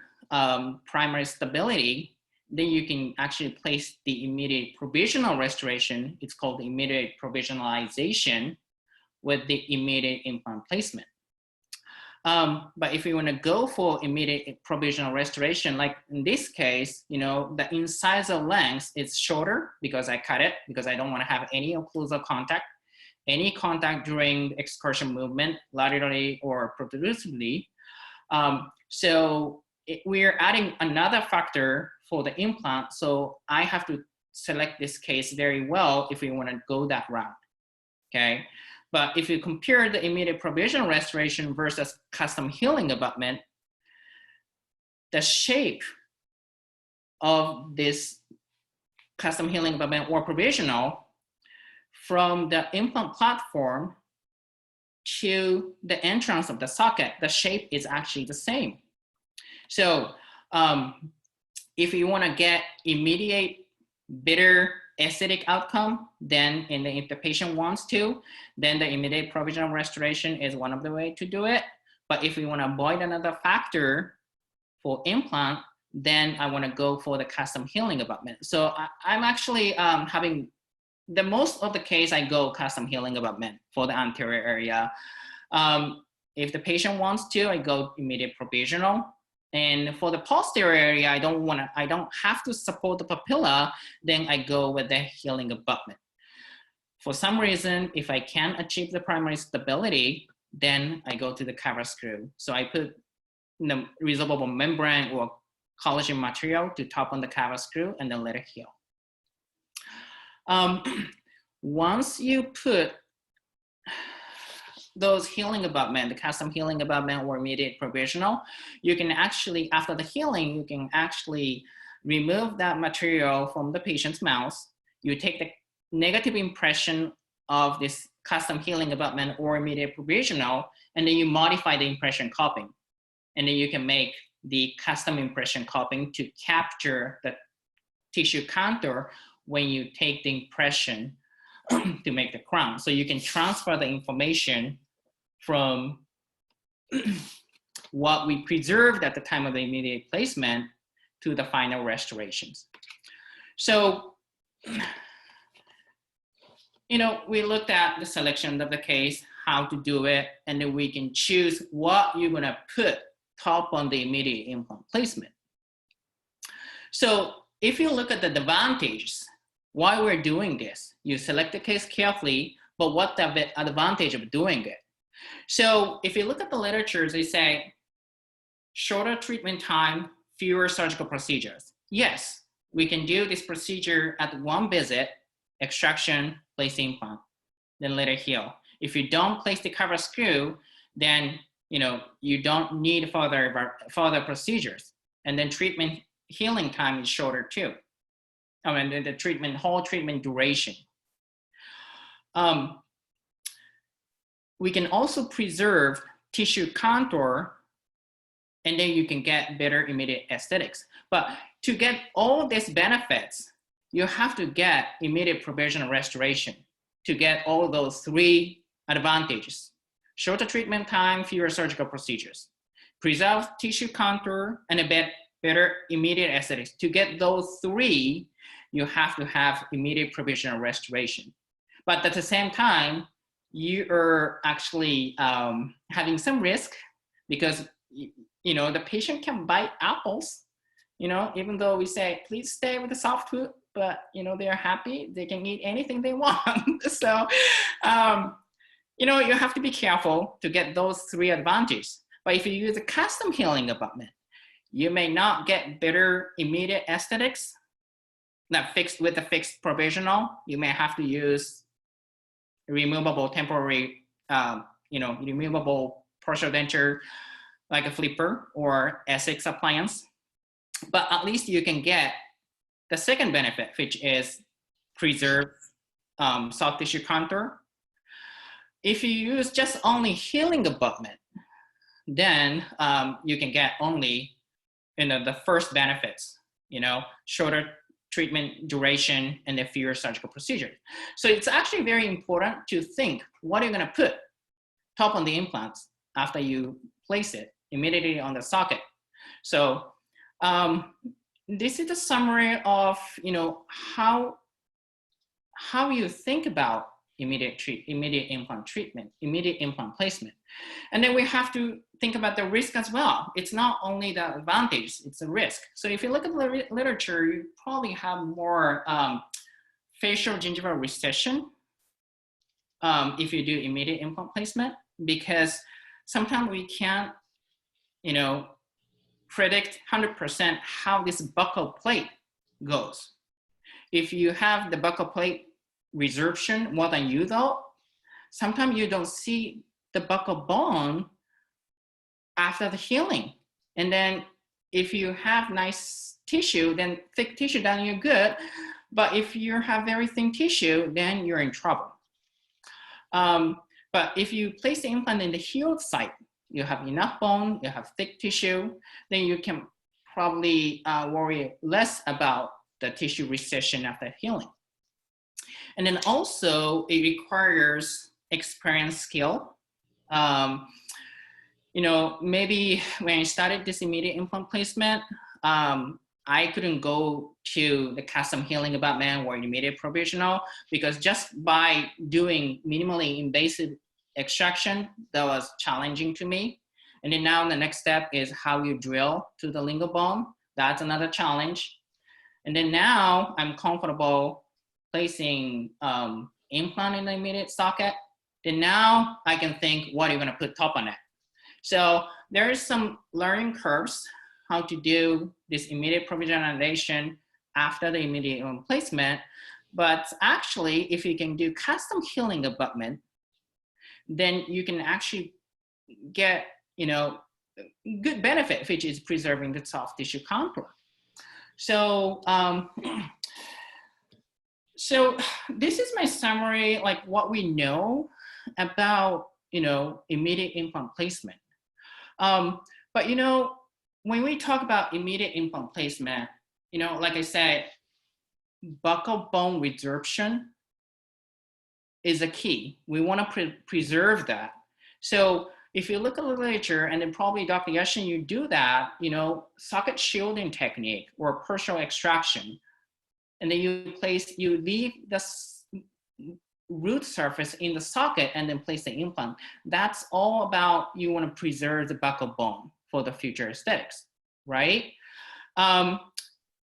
primary stability, then you can actually place the immediate provisional restoration. It's called the immediate provisionalization with the immediate implant placement. But if you want to go for immediate provisional restoration, like in this case, the incisor length is shorter because I cut it, because I don't want to have any occlusal contact, any contact during excursion movement, laterally or protrusivenly. So we're adding another factor for the implant. So I have to select this case very well if we want to go that route, okay? But if you compare the immediate provisional restoration versus custom healing abutment, the shape of this custom healing abutment or provisional from the implant platform to the entrance of the socket, the shape is actually the same. So if you want to get immediate bitter acidic outcome, then if the patient wants to, then the immediate provisional restoration is one of the ways to do it. But if we want to avoid another factor for implant, then I want to go for the custom healing abutment. So I'm actually having the most of the case I go custom healing abutment for the anterior area. If the patient wants to, I go immediate provisional. And for the posterior area, I don't have to support the papilla, then I go with the healing abutment. For some reason, if I can't achieve the primary stability, then I go to the cover screw. So I put the resorbable membrane or collagen material to top on the cover screw and then let it heal. Once you put those healing abutment, the custom healing abutment or immediate provisional, you can actually, after the healing, you can actually remove that material from the patient's mouth. You take the negative impression of this custom healing abutment or immediate provisional, and then you modify the impression cupping. And then you can make the custom impression cupping to capture the tissue contour when you take the impression to make the crown. So you can transfer the information from what we preserved at the time of the immediate placement to the final restorations. So, you know, we looked at the selection of the case, how to do it, and then we can choose what you're gonna put top on the immediate implant placement. So if you look at the advantages, why we're doing this, you select the case carefully, but what the advantage of doing it? So if you look at the literature, they say shorter treatment time, fewer surgical procedures. Yes, we can do this procedure at one visit, extraction, place implant, then later heal. If you don't place the cover screw, then you know you don't need further procedures, and then treatment healing time is shorter too. I mean the whole treatment duration. We can also preserve tissue contour, and then you can get better immediate aesthetics. But to get all these benefits, you have to get immediate provisional restoration to get all those three advantages: shorter treatment time, fewer surgical procedures, preserve tissue contour, and a better immediate aesthetics. To get those three, you have to have immediate provisional restoration. But at the same time, you are actually having some risk, because you know the patient can bite apples. You know, even though we say please stay with the soft food, but you know they're happy, they can eat anything they want. So you know, you have to be careful to get those three advantages. But if you use a custom healing abutment, you may not get better immediate aesthetics that fixed with a fixed provisional. You may have to use removable temporary, you know, removable partial denture like a flipper or Essex appliance. But at least you can get the second benefit, which is preserve soft tissue contour. If you use just only healing abutment, then you can get only, you know, the first benefits, you know, shorter treatment duration and the fewer surgical procedures. So it's actually very important to think what are you going to put top on the implants after you place it immediately on the socket. So this is a summary of, you know, how you think about immediate implant treatment, immediate implant placement. And then we have to think about the risk as well. It's not only the advantage, it's a risk. So if you look at the literature, you probably have more facial gingival recession if you do immediate implant placement, because sometimes we can't, you know, predict 100% how this buccal plate goes. If you have the buccal plate resorption more than you though, sometimes you don't see the buccal bone after the healing. And then if you have nice tissue, then thick tissue, then you're good. But if you have very thin tissue, then you're in trouble. But if you place the implant in the healed site, you have enough bone, you have thick tissue, then you can probably worry less about the tissue recession after healing. And then also it requires experience, skill. You know, maybe when I started this immediate implant placement, I couldn't go to the custom healing abutment or immediate provisional, because just by doing minimally invasive extraction, that was challenging to me. And then now the next step is how you drill to the lingual bone. That's another challenge. And then now I'm comfortable placing implant in the immediate socket. Then now I can think what are you gonna put top on it. So there is some learning curves how to do this immediate provisionalization after the immediate placement. But actually, if you can do custom healing abutment, then you can actually get, you know, good benefit, which is preserving the soft tissue contour. So, so this is my summary, like what we know about, you know, immediate implant placement. But, you know, when we talk about immediate implant placement, you know, like I said, buccal bone resorption is a key. We want to preserve that. So if you look at the literature, and then probably Dr. Yassin, you do that, you know, socket shielding technique or partial extraction, and then you leave the root surface in the socket and then place the implant. That's all about, you want to preserve the buccal bone for the future aesthetics, right?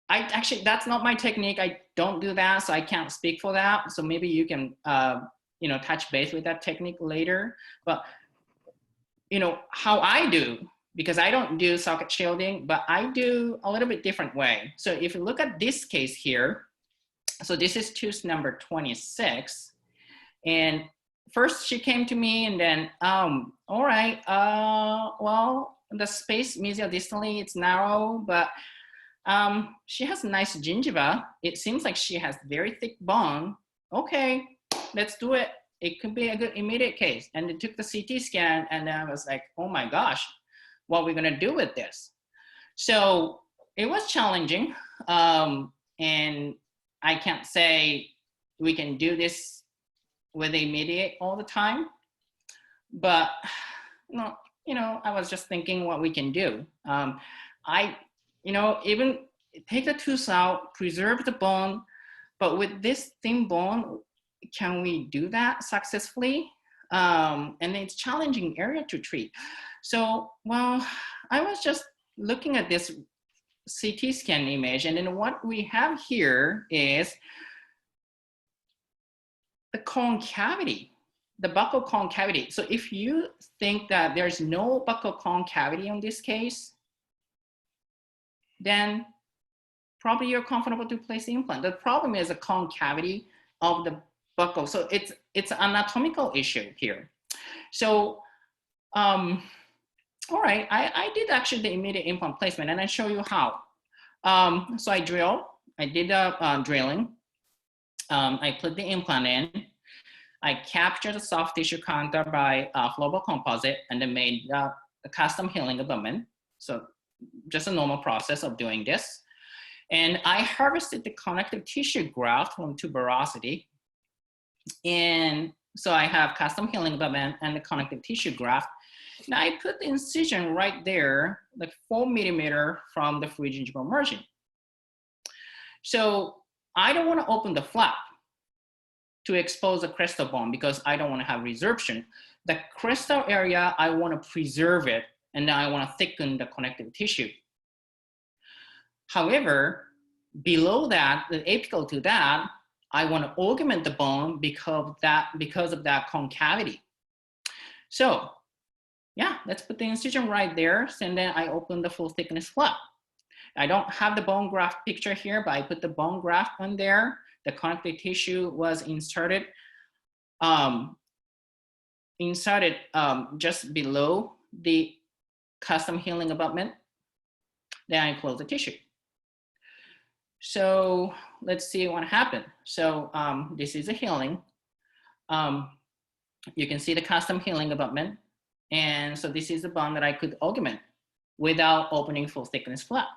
Actually, that's not my technique. I don't do that, so I can't speak for that. So maybe you can, you know, touch base with that technique later. But, you know, how I do, because I don't do socket shielding, but I do a little bit different way. So if you look at this case here, so this is tooth number 26. And first she came to me and then, all right, well, the space mesial distally, it's narrow, but she has a nice gingiva. It seems like she has very thick bone. Okay, let's do it. It could be a good immediate case. And they took the CT scan and then I was like, oh my gosh, what are we gonna do with this? So it was challenging. And I can't say we can do this with immediate all the time, but you know, I was just thinking what we can do. You know, even take the tooth out, preserve the bone, but with this thin bone, can we do that successfully? And it's challenging area to treat. So, well, I was just looking at this CT scan image, and then what we have here is the concavity, the buccal concavity. So if you think that there's no buccal concavity in this case, then probably you're comfortable to place the implant. The problem is the concavity of the buccal. So it's an anatomical issue here. So, all right, I did actually the immediate implant placement, and I show you how. So I did the drilling. I put the implant in. I captured the soft tissue contour by flowable composite and then made a custom healing abutment. So just a normal process of doing this. And I harvested the connective tissue graft from tuberosity. And so I have custom healing abutment and the connective tissue graft. Now I put the incision right there, like 4 millimeter from the free gingival margin. So I don't want to open the flap to expose the crestal bone because I don't want to have resorption. The crestal area, I want to preserve it, and then I want to thicken the connective tissue. However, below that, the apical to that, I want to augment the bone because of that concavity. So yeah, let's put the incision right there, and then I open the full thickness flap. I don't have the bone graft picture here, but I put the bone graft on there. The connective tissue was inserted just below the custom healing abutment. Then I close the tissue. So let's see what happened. So this is a healing. You can see the custom healing abutment. And so this is the bone that I could augment without opening full thickness flap.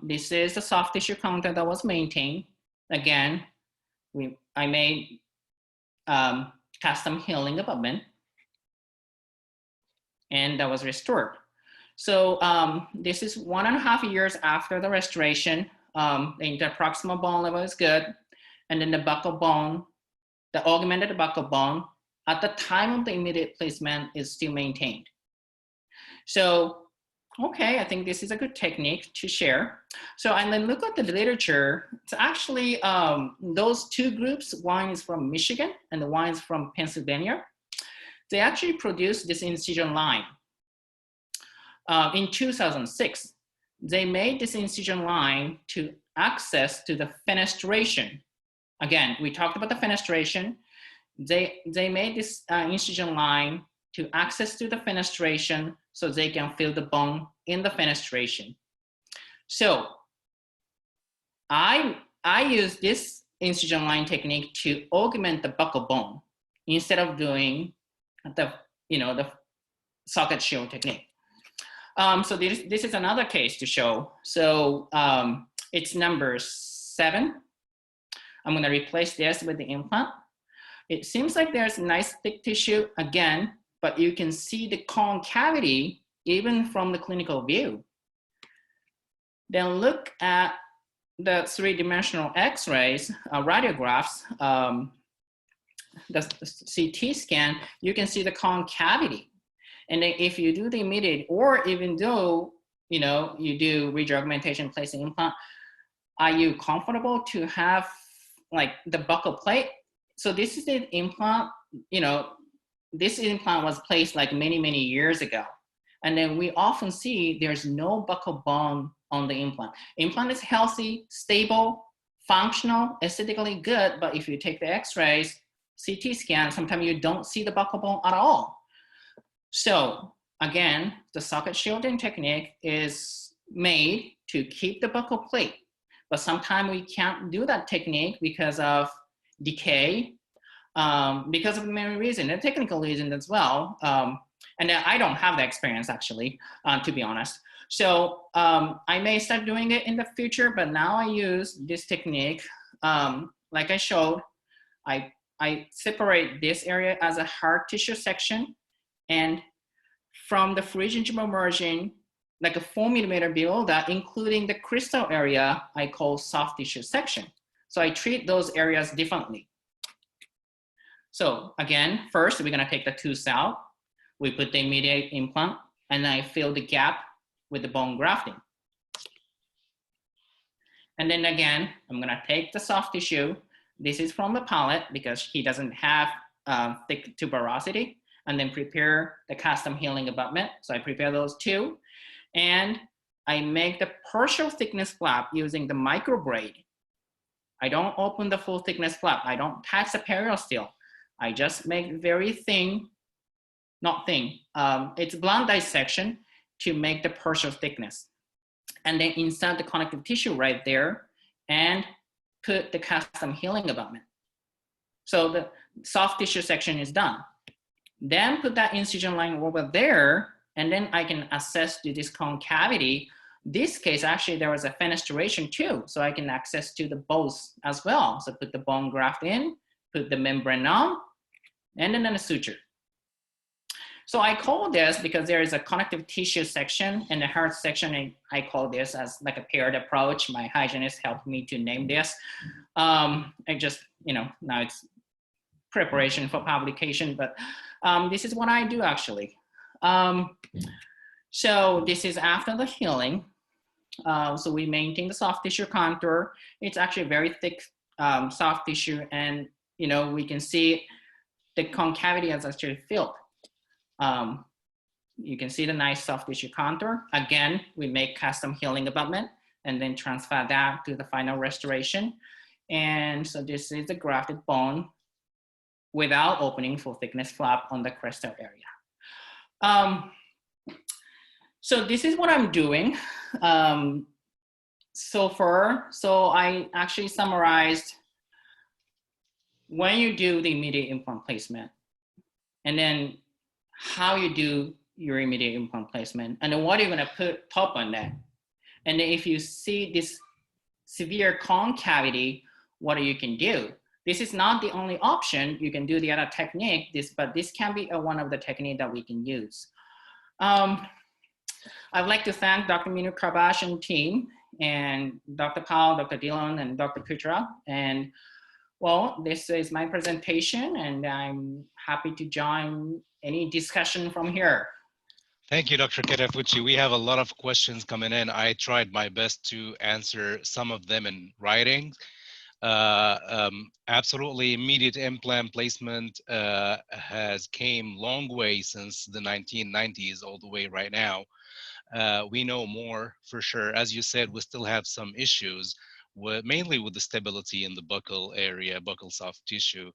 This is the soft tissue content that was maintained. Again, I made custom healing abutment, and that was restored. So this is 1.5 years after the restoration. The interproximal bone level is good, and then the buccal bone, the augmented buccal bone, at the time of the immediate placement is still maintained. So, okay, I think this is a good technique to share. So, and then look at the literature. It's actually those two groups, one is from Michigan and the one is from Pennsylvania. They actually produced this incision line. In 2006, they made this incision line to access to the fenestration again, we talked about the fenestration. They made this incision line to access to the fenestration so they can fill the bone in the fenestration. So I use this incision line technique to augment the buccal bone instead of doing the, the socket shield technique. So this is another case to show. So it's number 7. I'm gonna replace this with the implant. It seems like there's nice thick tissue again, but you can see the concavity even from the clinical view. Then look at the 3-dimensional X-rays, radiographs, the CT scan, you can see the concavity. And then if you do the immediate, or even though, you do ridge augmentation, place an implant, are you comfortable to have like the buccal plate? So this is the implant, this implant was placed like many, many years ago. And then we often see there's no buccal bone on the implant. Implant is healthy, stable, functional, aesthetically good, but if you take the X-rays, CT scan, sometimes you don't see the buccal bone at all. So again, the socket shielding technique is made to keep the buccal plate, but sometimes we can't do that technique because of decay, because of many reasons, and technical reasons as well. And I don't have the experience actually, to be honest. So I may start doing it in the future, but now I use this technique. Like I showed, I separate this area as a hard tissue section, and from the pharyngeal margin, like a 4 millimeter below that, including the crystal area, I call soft tissue section. So I treat those areas differently. So again, first we're gonna take the tooth out. We put the immediate implant, and I fill the gap with the bone grafting. And then again, I'm gonna take the soft tissue. This is from the palate because he doesn't have thick tuberosity, and then prepare the custom healing abutment. So I prepare those two, and I make the partial thickness flap using the microbraid. I don't open the full thickness flap. I don't touch the periosteel. I just make very thin, not thin, it's blunt dissection to make the partial thickness. And then insert the connective tissue right there and put the custom healing abutment. So the soft tissue section is done. Then put that incision line over there, and then I can assess to this concavity. This case, actually, there was a fenestration too, so I can access to the both as well. So put the bone graft in, put the membrane on, and then a suture. So I call this, because there is a connective tissue section and the heart section, and I call this as like a paired approach. My hygienist helped me to name this. I just, now it's preparation for publication, but this is what I do actually. So this is after the healing. So we maintain the soft tissue contour. It's actually very thick soft tissue, and we can see the concavity is actually filled. You can see the nice soft tissue contour. Again, we make custom healing abutment and then transfer that to the final restoration. And so this is the grafted bone without opening full thickness flap on the crestal area. So this is what I'm doing so far. So I actually summarized when you do the immediate implant placement, and then how you do your immediate implant placement, and then what you're gonna put top on that. And then if you see this severe concavity, what you can do. This is not the only option. You can do the other technique, but this can be one of the techniques that we can use. I'd like to thank Dr. Minu Karbash and team, and Dr. Powell, Dr. Dillon, and Dr. Kutra. And well, this is my presentation, and I'm happy to join any discussion from here. Thank you, Dr. Katafuchi. We have a lot of questions coming in. I tried my best to answer some of them in writing. Absolutely, immediate implant placement has came long way since the 1990s all the way right now. We know more for sure. As you said, we still have some issues mainly with the stability in the buccal area, buccal soft tissue.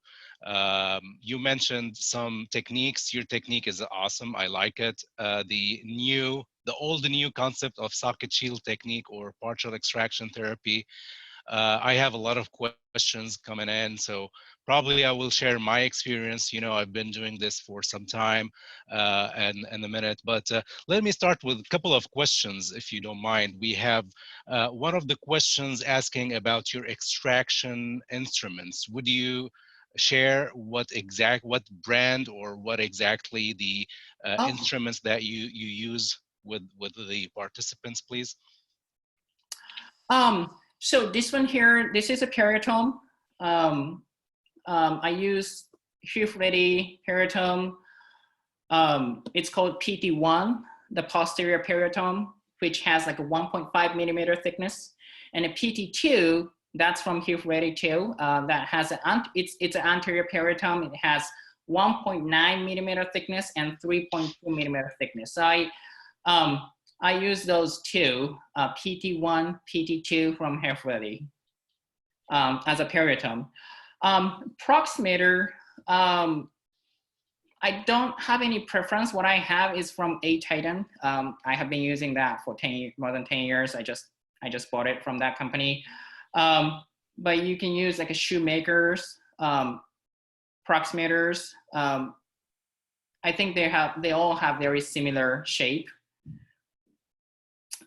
You mentioned some techniques. Your technique is awesome. I like it. The old new concept of socket shield technique or partial extraction therapy. I have a lot of questions coming in, so probably I will share my experience. You know, I've been doing this for some time and in a minute, but let me start with a couple of questions, if you don't mind. We have one of the questions asking about your extraction instruments. Would you share what brand or what exactly the Oh, instruments that you use with the participants, please? so this one here, this is a periotome. I use Hugh-Reddy periotome. It's called PT1, the posterior periotome, which has like a 1.5 millimeter thickness, and a PT2, that's from Hugh-Reddy too. That has it's an anterior periotome. It has 1.9 millimeter thickness and 3.2 millimeter thickness. So I use those two, PT1, PT2 from Hugh-Reddy as a periotome. Proximator, I don't have any preference. What I have is from A-Titan. I have been using that for more than 10 years. I just bought it from that company. But you can use like a shoemakers, proximators. I think they all have very similar shape.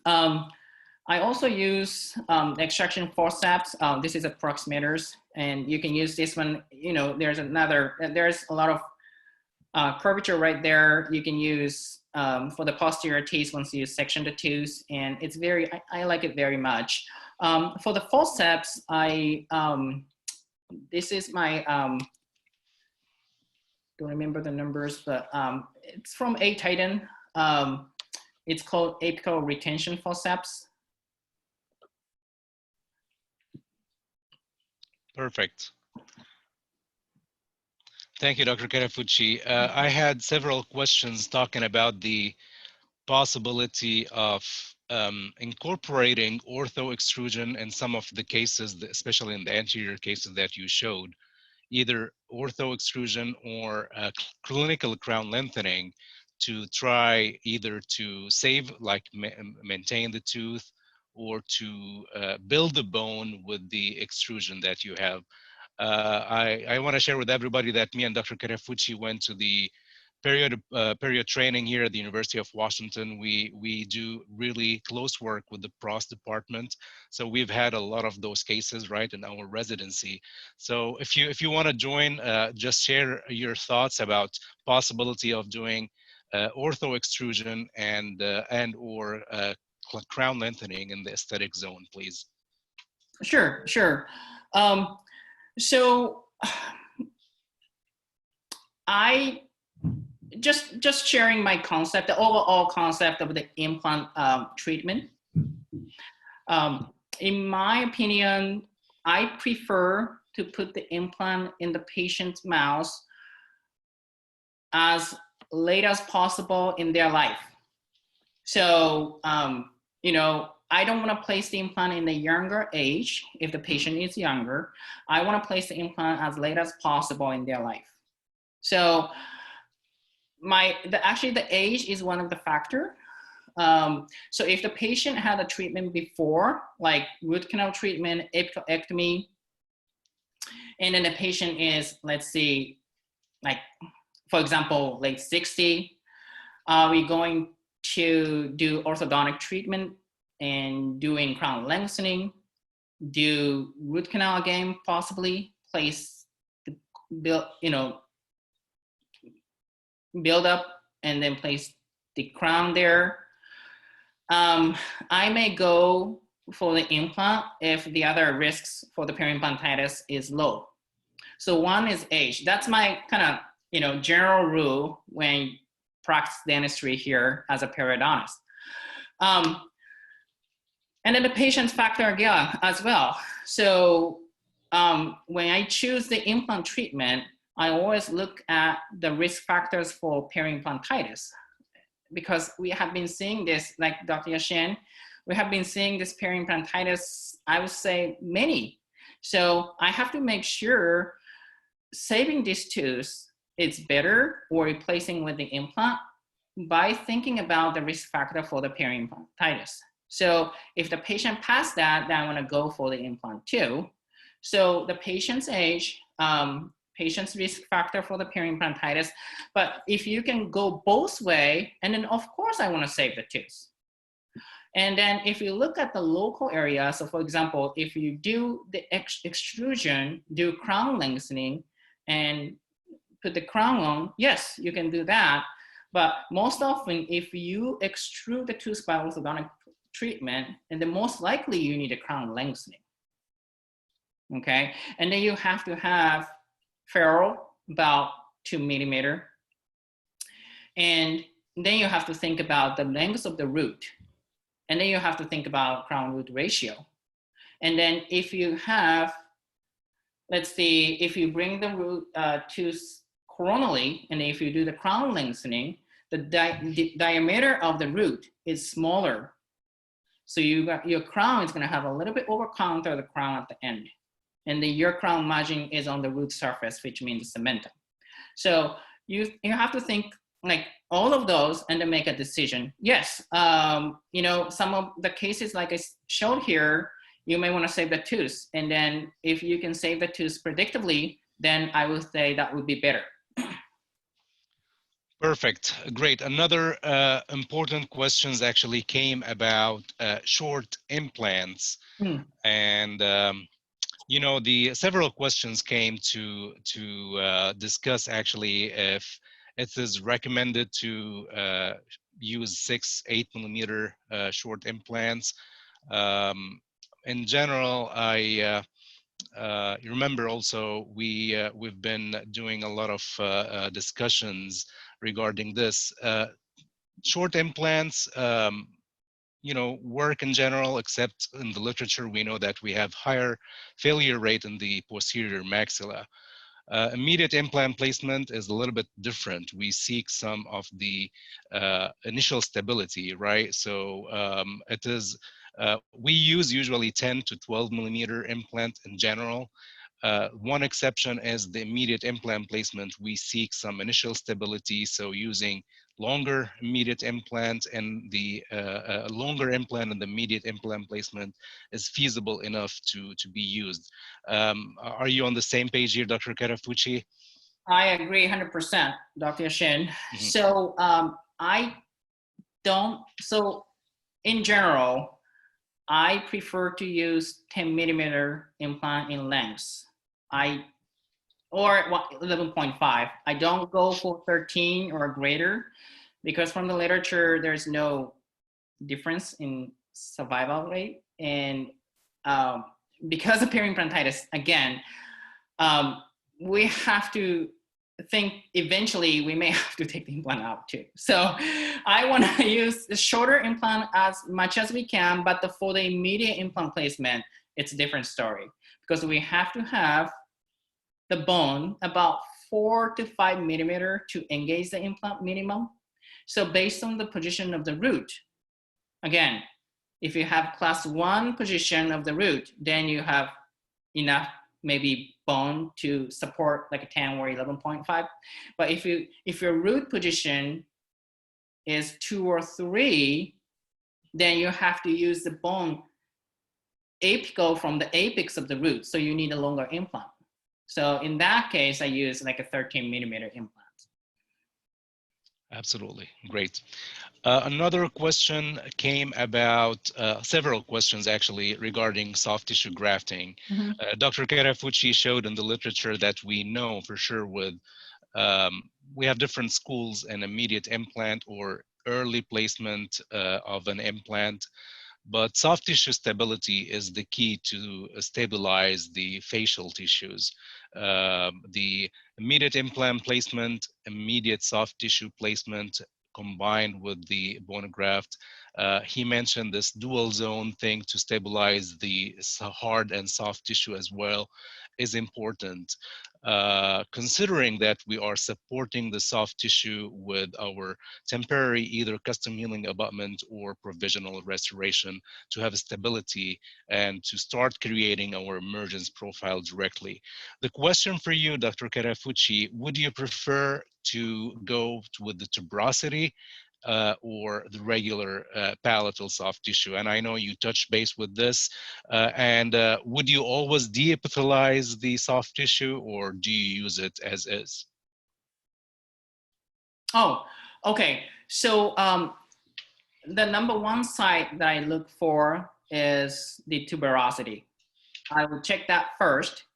I also use extraction forceps. This is approximators, and you can use this one. You know, there's a lot of curvature right there. You can use for the posterior teeth once you section the tooth, and it's I like it very much. For the forceps, this is my, don't remember the numbers, but it's from A-Titan. It's called apical retention forceps. Perfect. Thank you, Dr. Katafuchi. I had several questions talking about the possibility of incorporating ortho extrusion in some of the cases, especially in the anterior cases that you showed, either ortho extrusion or clinical crown lengthening, to try either to save, like maintain the tooth, or to build the bone with the extrusion that you have. I want to share with everybody that me and Dr. Katafuchi went to the period training here at the University of Washington. We do really close work with the pros department, so we've had a lot of those cases right in our residency. So if you want to join, just share your thoughts about possibility of doing ortho extrusion and or crown lengthening in the aesthetic zone, please. Sure. So I just sharing my concept, the overall concept of the implant treatment. In my opinion, I prefer to put the implant in the patient's mouth as late as possible in their life. So, you know, I don't want to place the implant in the younger age. If the patient is younger, I want to place the implant as late as possible in their life. So actually the age is one of the factor. So if the patient had a treatment before, like root canal treatment, apicectomy, and then the patient is, let's see, like, for example, late 60, we're going to do orthodontic treatment and doing crown lengthening, do root canal again, possibly place the build up and then place the crown there. I may go for the implant if the other risks for the periimplantitis is low. So one is age. That's my kind of general rule when you practice dentistry here as a periodontist. And then the patient factor again as well. So when I choose the implant treatment, I always look at the risk factors for periimplantitis, because we have been seeing this, like Dr. Yassin, we have been seeing this periimplantitis, I would say many. So I have to make sure saving these tooth is better or replacing with the implant by thinking about the risk factor for the periimplantitis. So if the patient passed that, then I want to go for the implant too. So the patient's age, patient's risk factor for the periimplantitis. But if you can go both way, and then of course I want to save the tooth. And then if you look at the local area, so for example, if you do the extrusion, do crown lengthening and put the crown on, yes, you can do that. But most often, if you extrude the tooth by orthodontic treatment, and then most likely you need a crown lengthening. Okay, and then you have to have ferrule about 2 millimeter. And then you have to think about the length of the root. And then you have to think about crown root ratio. And then if you have, let's see, if you bring the root tooth coronally, and if you do the crown lengthening, the diameter of the root is smaller. So your crown is going to have a little bit over counter the crown at the end. And then your crown margin is on the root surface, which means cementum. So you have to think like all of those and then make a decision. Yes, you know, some of the cases like I showed here, you may want to save the tooth. And then if you can save the tooth predictably, then I would say that would be better. Perfect. Great. Another important questions actually came about short implants. And you know, the several questions came to discuss actually if it is recommended to use 6-8 millimeter short implants. In general, I remember also we've been doing a lot of discussions regarding this. Short implants, you know, work in general, except in the literature, we know that we have higher failure rate in the posterior maxilla. Immediate implant placement is a little bit different. We seek some of the initial stability, right? So it is, we use usually 10 to 12 millimeter implant in general. One exception is the immediate implant placement. We seek some initial stability, so using longer immediate implant and the longer implant and the immediate implant placement is feasible enough to be used. Are you on the same page here, Dr. Katafuchi? I agree 100%, Dr. Yassin. So so in general, I prefer to use 10 millimeter implant in length. Or 11.5. I don't go for 13 or greater because from the literature, there's no difference in survival rate. And because of periimplantitis, again, we have to think eventually we may have to take the implant out too. So I want to use the shorter implant as much as we can, but for the immediate implant placement, it's a different story because we have to have the bone about 4 to 5 millimeter to engage the implant minimum. So based on the position of the root, again, if you have class 1 position of the root, then you have enough maybe bone to support like a 10 or 11.5. But if your root position is 2 or 3, then you have to use the bone apical from the apex of the root. So you need a longer implant. So in that case, I use like a 13 millimeter implant. Absolutely, great. Another question came about, several questions actually regarding soft tissue grafting. Dr. Katafuchi showed in the literature that we know for sure with, we have different schools in immediate implant or early placement of an implant. But soft tissue stability is the key to stabilize the facial tissues. The immediate implant placement, immediate soft tissue placement combined with the bone graft. He mentioned this dual zone thing to stabilize the hard and soft tissue as well. is important, considering that we are supporting the soft tissue with our temporary either custom healing abutment or provisional restoration to have stability and to start creating our emergence profile directly. The question for you, Dr. Katafuchi, would you prefer to go with the tuberosity or the regular palatal soft tissue? And I know you touched base with this. Would you always deepithelize the soft tissue, or do you use it as is? Oh, okay. So the number one site that I look for is the tuberosity. I will check that first.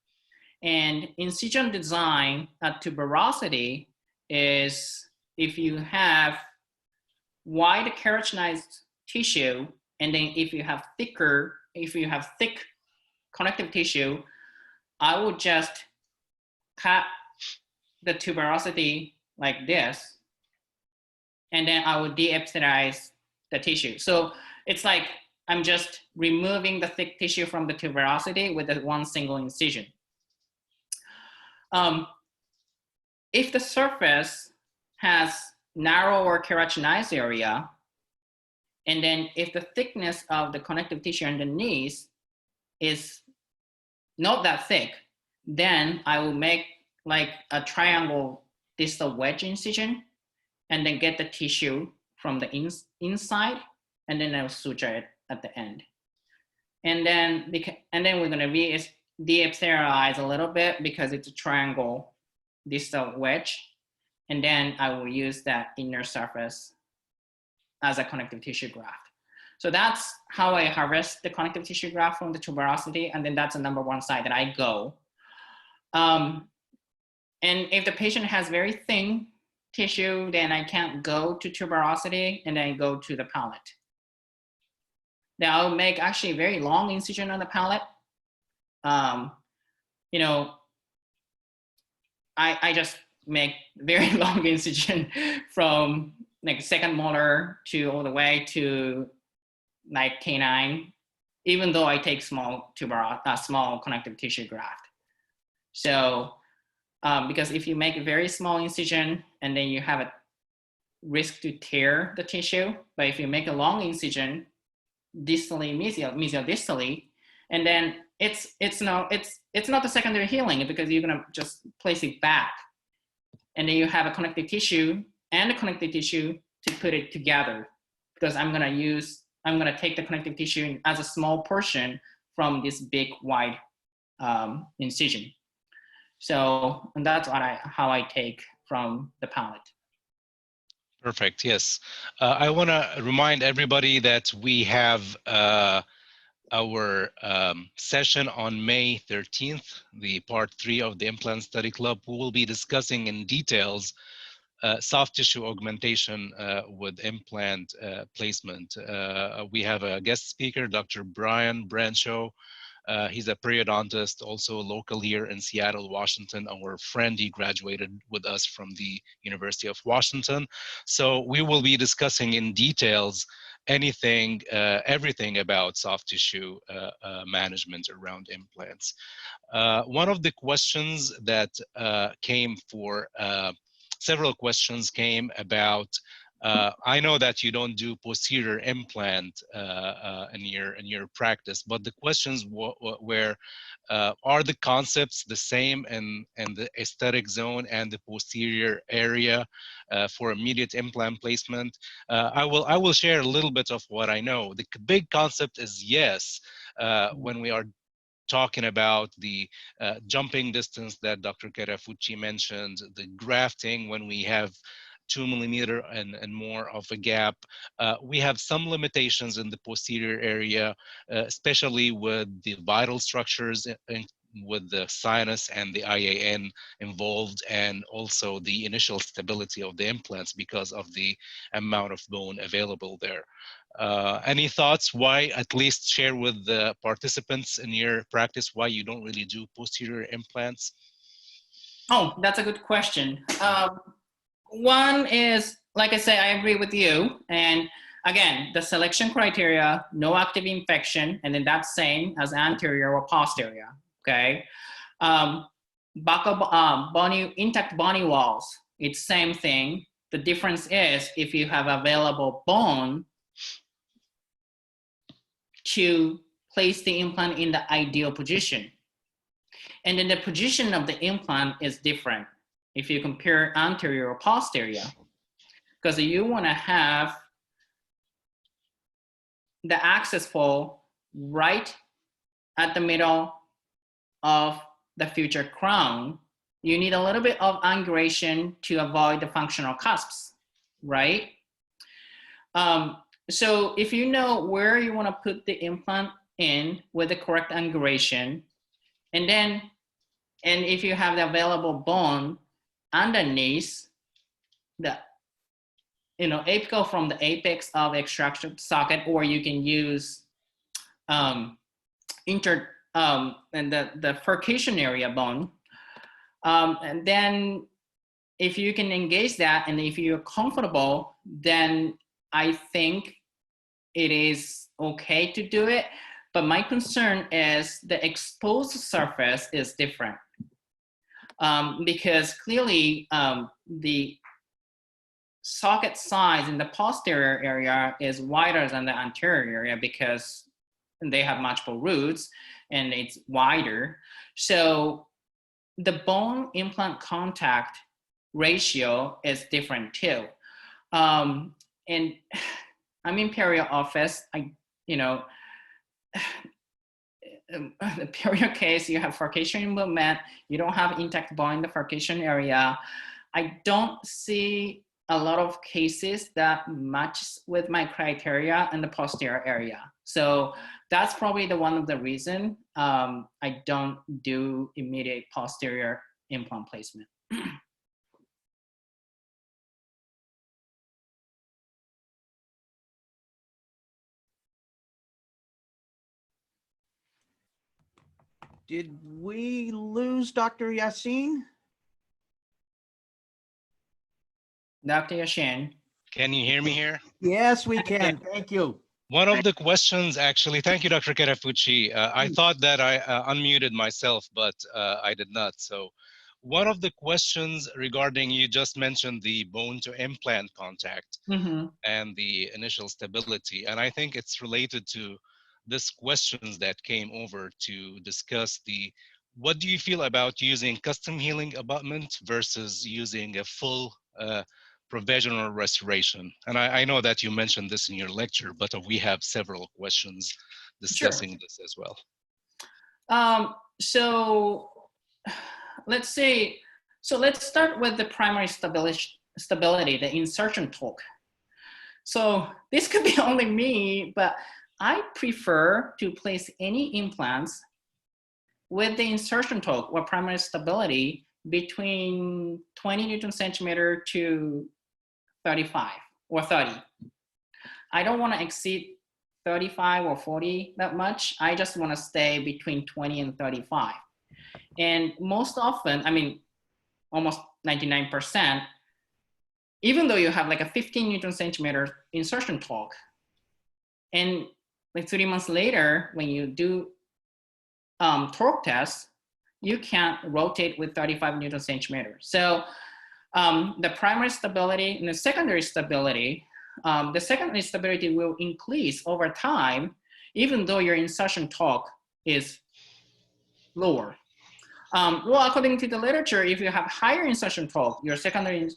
And incision design at tuberosity is if you have wide keratinized tissue, and then if you have thick connective tissue, I would just cut the tuberosity like this, and then I would de-epithelize the tissue. So it's like I'm just removing the thick tissue from the tuberosity with one single incision. If the surface has narrower keratinized area, and then if the thickness of the connective tissue underneath is not that thick, then I will make like a triangle distal wedge incision and then get the tissue from the inside, and then I'll suture it at the end. And then we're gonna de-epithelialize a little bit because it's a triangle distal wedge. And then I will use that inner surface as a connective tissue graft. So that's how I harvest the connective tissue graft from the tuberosity. And then that's the number one site that I go. And if the patient has very thin tissue, then I can't go to tuberosity, and then I go to the palate. Then I'll make actually a very long incision on the palate. You know, I just make very long incision from like second molar to all the way to like canine, even though I take small connective tissue graft. So because if you make a very small incision and then you have a risk to tear the tissue, but if you make a long incision distally, mesial distally, and then it's not the secondary healing because you're gonna just place it back, and then you have a connective tissue and a connective tissue to put it together, because I'm gonna take the connective tissue as a small portion from this big wide incision. So, and that's how I take from the palate. Perfect, yes. I wanna remind everybody that we have our session on May 13th, the part 3 of the Implant Study Club. We will be discussing in details soft tissue augmentation with implant placement. We have a guest speaker, Dr. Brian Branshaw. He's a periodontist, also local here in Seattle, Washington. Our friend, he graduated with us from the University of Washington. So we will be discussing in details everything about soft tissue management around implants. One of the questions that several questions came about, I know that you don't do posterior implant in your practice, but the questions were, are the concepts the same in the aesthetic zone and the posterior area for immediate implant placement? I will share a little bit of what I know. The big concept is yes, when we are talking about the jumping distance that Dr. Katafuchi mentioned, the grafting when we have 2 millimeter and more of a gap. We have some limitations in the posterior area, especially with the vital structures with the sinus and the IAN involved, and also the initial stability of the implants because of the amount of bone available there. Any thoughts why, at least share with the participants in your practice, why you don't really do posterior implants? Oh, that's a good question. One is, like I say, I agree with you. And again, the selection criteria, no active infection, and then that's same as anterior or posterior, okay? Bony, intact bony walls, it's same thing. The difference is if you have available bone to place the implant in the ideal position. And then the position of the implant is different if you compare anterior or posterior, because you want to have the access fall right at the middle of the future crown. You need a little bit of angulation to avoid the functional cusps, right? So if you know where you want to put the implant in with the correct angulation, and if you have the available bone underneath the, apical from the apex of extraction socket, or you can use and the furcation area bone. And then if you can engage that, and if you're comfortable, then I think it is okay to do it. But my concern is the exposed surface is different. Because clearly the socket size in the posterior area is wider than the anterior area because they have multiple roots and it's wider. So the bone implant contact ratio is different too. And I'm in perio office. The perio case, you have furcation movement, you don't have intact bone in the furcation area. I don't see a lot of cases that matches with my criteria in the posterior area. So that's probably the one of the reason I don't do immediate posterior implant placement. Did we lose Dr. Yassin? Dr. Yassin. Can you hear me here? Yes, we can. Thank you. One of the questions, actually, thank you, Dr. Katafuchi. I thought that I unmuted myself, but I did not. So one of the questions regarding, you just mentioned the bone to implant contact and the initial stability. And I think it's related to this questions that came over to discuss what do you feel about using custom healing abutment versus using a full provisional restoration? And I know that you mentioned this in your lecture, but we have several questions discussing this as well. So let's start with the primary stability, the insertion torque. So this could be only me, but I prefer to place any implants with the insertion torque or primary stability between 20 Newton centimeter to 35 or 30. I don't want to exceed 35 or 40 that much. I just want to stay between 20 and 35. And most often, I mean, almost 99%, even though you have like a 15 Newton centimeter insertion torque, and like 3 months later, when you do torque tests, you can't rotate with 35 Newton centimeters. So the primary stability and the secondary stability will increase over time, even though your insertion torque is lower. Well, according to the literature, if you have higher insertion torque, your secondary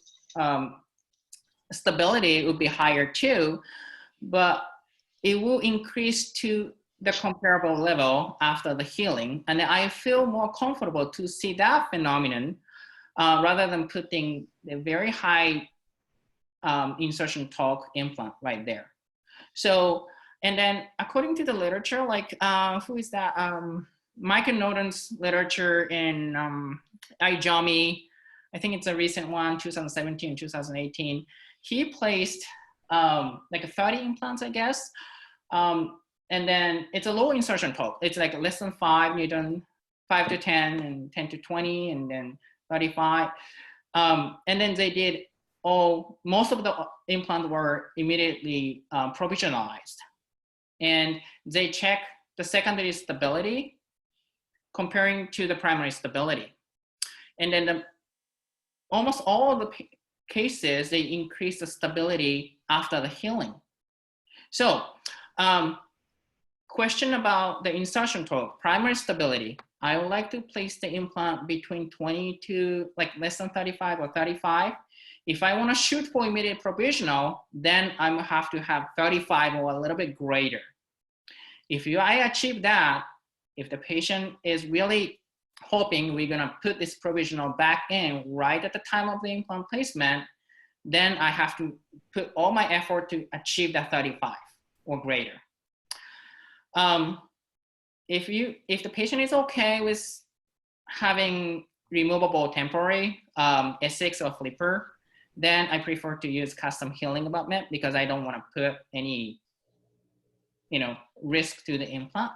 stability would be higher too, but it will increase to the comparable level after the healing. And I feel more comfortable to see that phenomenon rather than putting the very high insertion torque implant right there. So, and then according to the literature, like who is that? Michael Norton's literature in iJomi, I think it's a recent one, 2017, 2018. He placed like 30 implants, I guess. And then it's a low insertion torque. It's like less than 5 Newton, 5 to 10, and 10 to 20, and then 35. And then they did most of the implants were immediately provisionalized. And they check the secondary stability comparing to the primary stability. And then almost all of the cases, they increase the stability after the healing. So question about the insertion torque, primary stability. I would like to place the implant between 20 to like less than 35 or 35. If I want to shoot for immediate provisional, then I'm gonna have to have 35 or a little bit greater. If I achieve that, if the patient is really hoping we're gonna put this provisional back in right at the time of the implant placement, then I have to put all my effort to achieve that 35 or greater. If the patient is okay with having removable temporary S6 or flipper, then I prefer to use custom healing abutment because I don't want to put any, risk to the implant.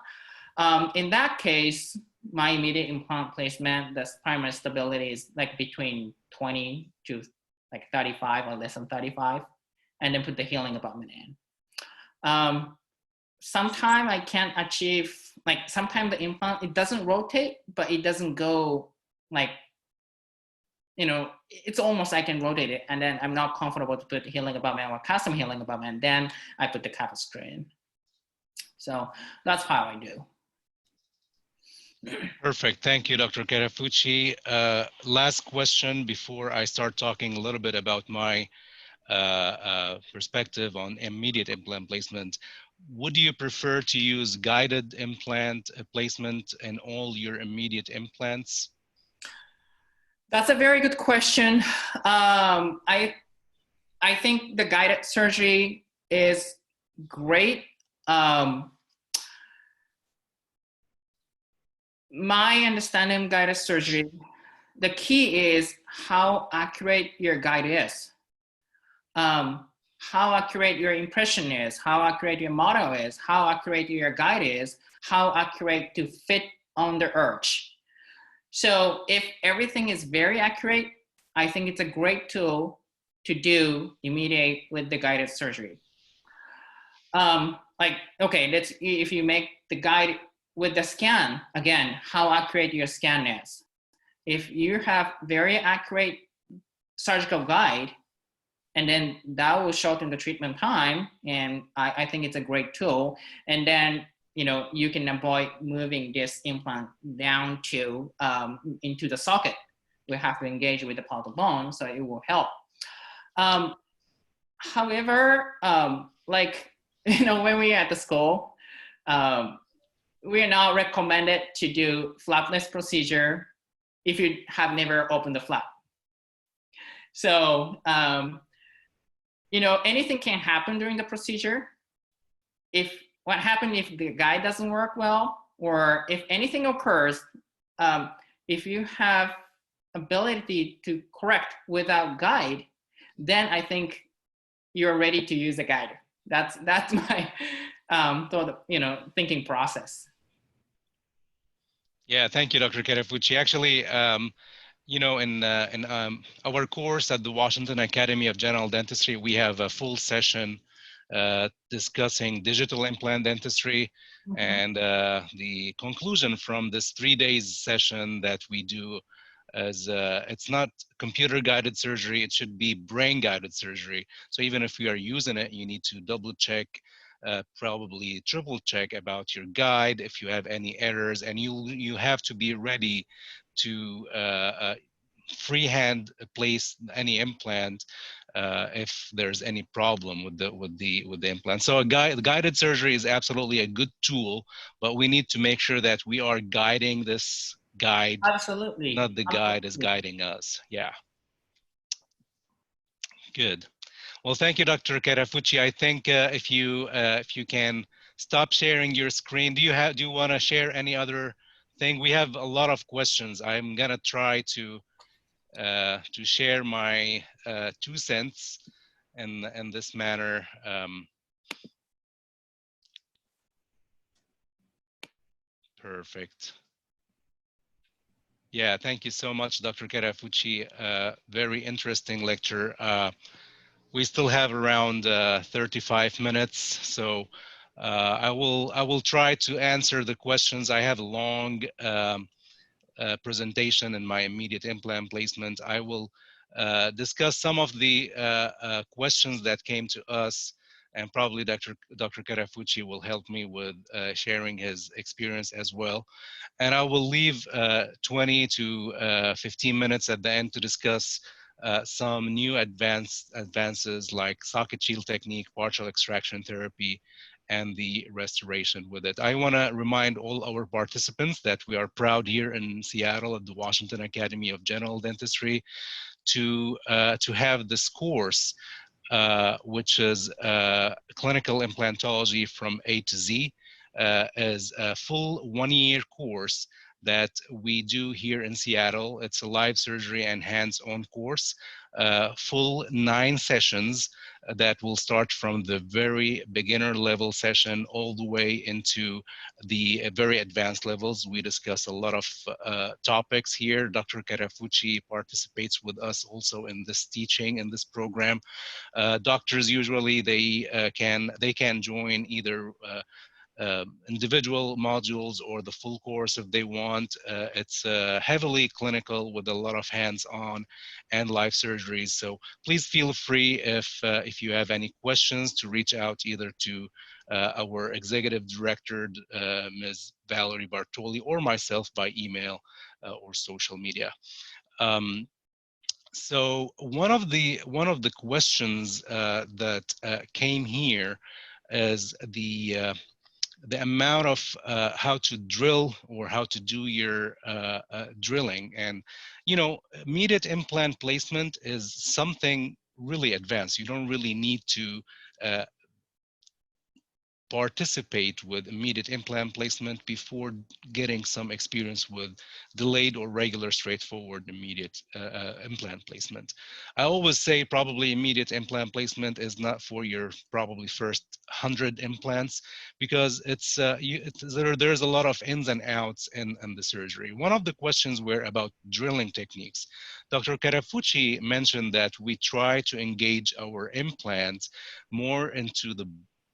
In that case, my immediate implant placement, the primary stability is like between 20 to like 35 or less than 35, and then put the healing abutment in. Sometimes I can't achieve, like sometimes the implant, it doesn't rotate, but it doesn't go like, it's almost I can rotate it, and then I'm not comfortable to put healing abutment or custom healing abutment, then I put the kappa screen. So that's how I do. Perfect. Thank you, Dr. Katafuchi. Last question before I start talking a little bit about my perspective on immediate implant placement. Would you prefer to use guided implant placement in all your immediate implants? That's a very good question. I think the guided surgery is great. My understanding of guided surgery, the key is how accurate your guide is. How accurate your impression is, how accurate your model is, how accurate your guide is, how accurate to fit on the arch. So if everything is very accurate, I think it's a great tool to do immediate with the guided surgery. If you make the guide with the scan, again, how accurate your scan is. If you have very accurate surgical guide, and then that will shorten the treatment time, and I think it's a great tool. And then you can avoid moving this implant down to into the socket. We have to engage with the palatal bone, so it will help. However, when we're at the school, we are not recommended to do flapless procedure if you have never opened the flap. So, anything can happen during the procedure. What happens if the guide doesn't work well, or if anything occurs, if you have ability to correct without guide, then I think you're ready to use the guide. That's my thinking process. Yeah, thank you, Dr. Katafuchi. Actually, in our course at the Washington Academy of General Dentistry, we have a full session discussing digital implant dentistry. Mm-hmm. And the conclusion from this 3 days session that we do is it's not computer guided surgery, it should be brain guided surgery. So even if you are using it, you need to double check, probably triple check about your guide if you have any errors, and you have to be ready to freehand place any implant if there's any problem with the implant. So guided surgery is absolutely a good tool, but we need to make sure that we are guiding this guide. Absolutely. Not the guide is guiding us. Yeah. Good. Well, thank you, Dr. Katafuchi. I think if you can stop sharing your screen, do you want to share any other thing? We have a lot of questions. I'm gonna try to share my 2 cents in this manner. Perfect. Yeah, thank you so much, Dr. Katafuchi. Very interesting lecture. We still have around 35 minutes, so I will try to answer the questions. I have a long presentation and my immediate implant placement, I will discuss some of the questions that came to us, and probably Dr. Katafuchi will help me with sharing his experience as well. And I will leave 20 to 15 minutes at the end to discuss some new advances like socket shield technique, partial extraction therapy, and the restoration with it. I want to remind all our participants that we are proud here in Seattle at the Washington Academy of General Dentistry to have this course, which is clinical implantology from A to Z, as a full 1-year course that we do here in Seattle. It's a live surgery and hands-on course, full 9 sessions that will start from the very beginner level session all the way into the very advanced levels. We discuss a lot of topics here. Dr. Katafuchi participates with us also in this teaching, in this program. Doctors usually they can join either individual modules or the full course if they want. It's heavily clinical with a lot of hands-on and live surgeries. So please feel free if you have any questions to reach out either to our executive director, Ms. Valerie Bartoli, or myself by email or social media. So one of the questions that came here is the amount of how to drill or how to do your drilling. And you know, immediate implant placement is something really advanced. You don't really need to participate with immediate implant placement before getting some experience with delayed or regular straightforward immediate implant placement. I always say probably immediate implant placement is not for your probably first 100 implants, because there's a lot of ins and outs in the surgery. One of the questions were about drilling techniques. Dr. Katafuchi mentioned that we try to engage our implants more into the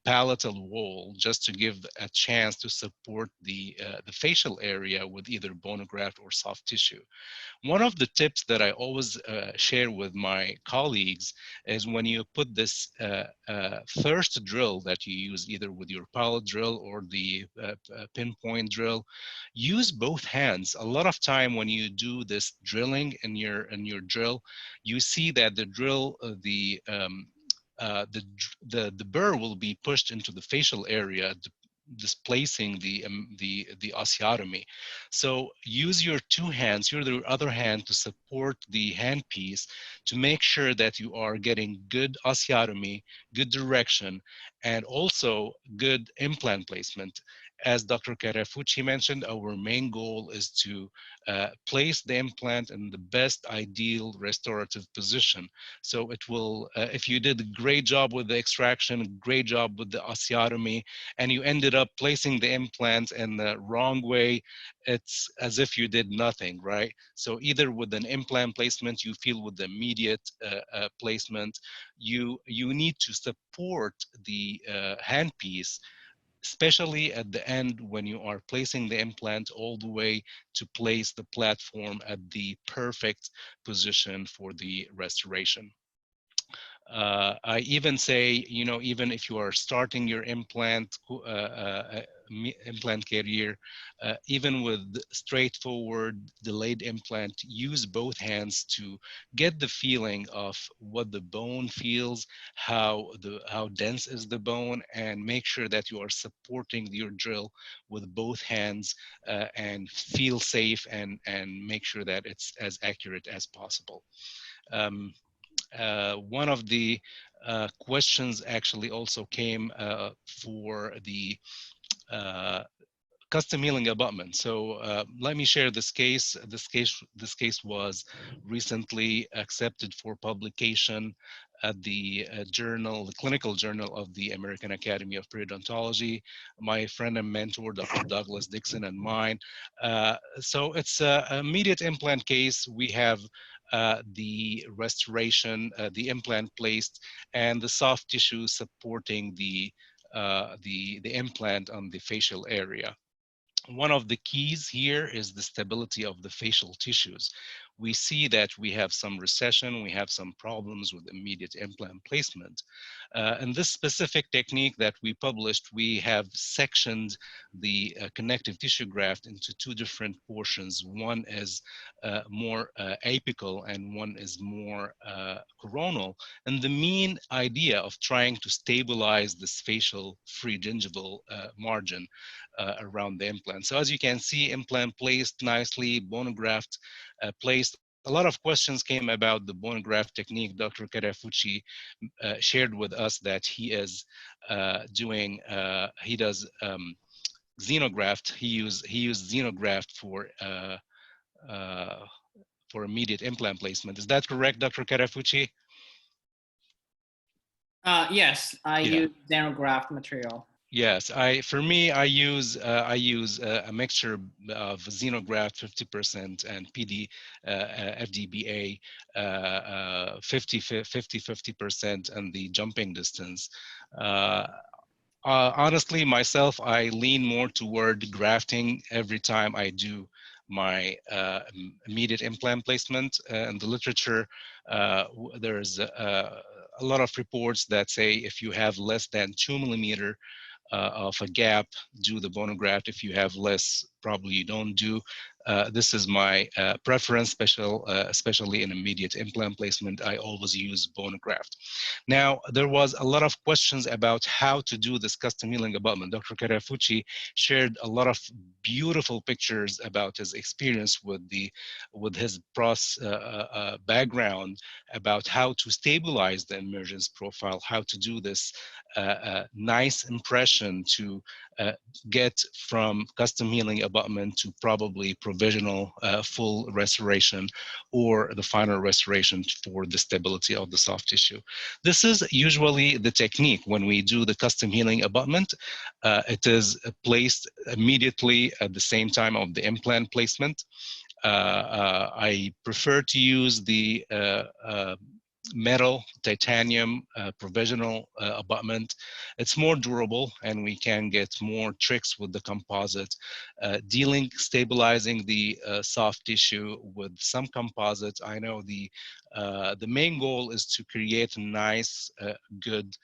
palatal wall just to give a chance to support the facial area with either bone graft or soft tissue. One of the tips that I always share with my colleagues is when you put this first drill that you use either with your pallet drill or the pinpoint drill, use both hands. A lot of time when you do this drilling in your drill, you see that the drill, the burr will be pushed into the facial area, displacing the osteotomy. So use your 2 hands, your other hand, to support the handpiece to make sure that you are getting good osteotomy, good direction, and also good implant placement. As Dr. Katafuchi mentioned, our main goal is to place the implant in the best ideal restorative position. So it will, if you did a great job with the extraction, great job with the osteotomy, and you ended up placing the implant in the wrong way, it's as if you did nothing, right? So either with an implant placement, you feel with the immediate placement, you need to support the handpiece, especially at the end when you are placing the implant, all the way to place the platform at the perfect position for the restoration. I even say, you know, even if you are starting your implant career, even with straightforward delayed implant, use both hands to get the feeling of what the bone feels, how dense is the bone, and make sure that you are supporting your drill with both hands and feel safe and make sure that it's as accurate as possible. One of the questions actually also came for the custom healing abutment. So let me share this case. This case was recently accepted for publication at the the clinical journal of the American Academy of Periodontology. My friend and mentor, Dr. Douglas Dixon, and mine. So it's an immediate implant case. We have the restoration, the implant placed, and the soft tissue supporting the implant on the facial area. one of the keys here is the stability of the facial tissues. We see that we have some recession, we have some problems with immediate implant placement. In this specific technique that we published, we have sectioned the connective tissue graft into two different portions. One is more apical and one is more coronal. And the main idea of trying to stabilize this facial free gingival margin around the implant. So as you can see, implant placed nicely, bone graft placed. A lot of questions came about the bone graft technique. Dr. Katafuchi shared with us that he is he does xenograft. He used xenograft for immediate implant placement. Is that correct, Dr. Katafuchi? Yes, I Yeah. use xenograft material. Yes, for me, I use a mixture of xenograft 50% and FDBA 50% and the jumping distance. Honestly, myself, I lean more toward grafting every time I do my immediate implant placement. In the literature, there's a lot of reports that say if you have less than 2 millimeter of a gap, do the bone graft. If you have less, probably you don't do. This is my preference, especially in immediate implant placement. I always use bone graft. Now, there was a lot of questions about how to do this custom healing abutment. Dr. Katafuchi shared a lot of beautiful pictures about his experience with his background about how to stabilize the emergence profile, how to do this nice impression to get from custom healing abutment to probably provisional full restoration or the final restoration for the stability of the soft tissue. This is usually the technique when we do the custom healing abutment. It is placed immediately at the same time of the implant placement. I prefer to use the metal titanium provisional abutment. It's more durable and we can get more tricks with the composite. Stabilizing the soft tissue with some composite. I know the main goal is to create a nice, good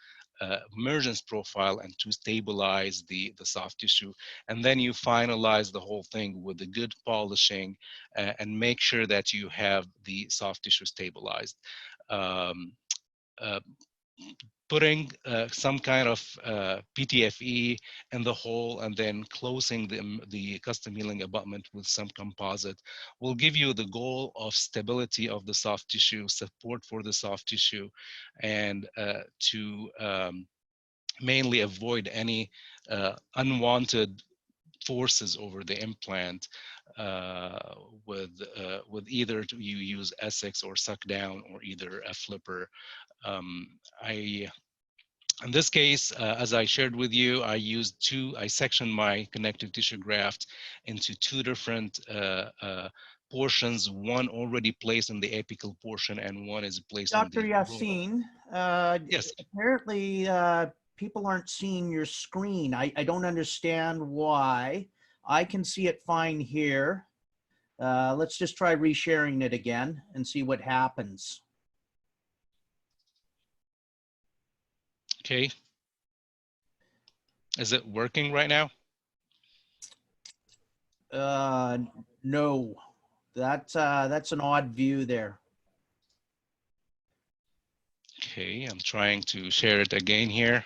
emergence profile and to stabilize the soft tissue. And then you finalize the whole thing with a good polishing and make sure that you have the soft tissue stabilized. Uh, putting some kind of PTFE in the hole and then closing the custom healing abutment with some composite will give you the goal of stability of the soft tissue, support for the soft tissue, and to mainly avoid any unwanted forces over the implant with either you use Essex or suck down or either a flipper. In this case, as I shared with you, I sectioned my connective tissue graft into two different portions, one already placed in the apical portion and one is placed in Dr. the coronal. Yassin, Yes. apparently people aren't seeing your screen. I don't understand why. I can see it fine here. Let's just try resharing it again and see what happens. Okay. Is it working right now? No, that's an odd view there. Okay, I'm trying to share it again here.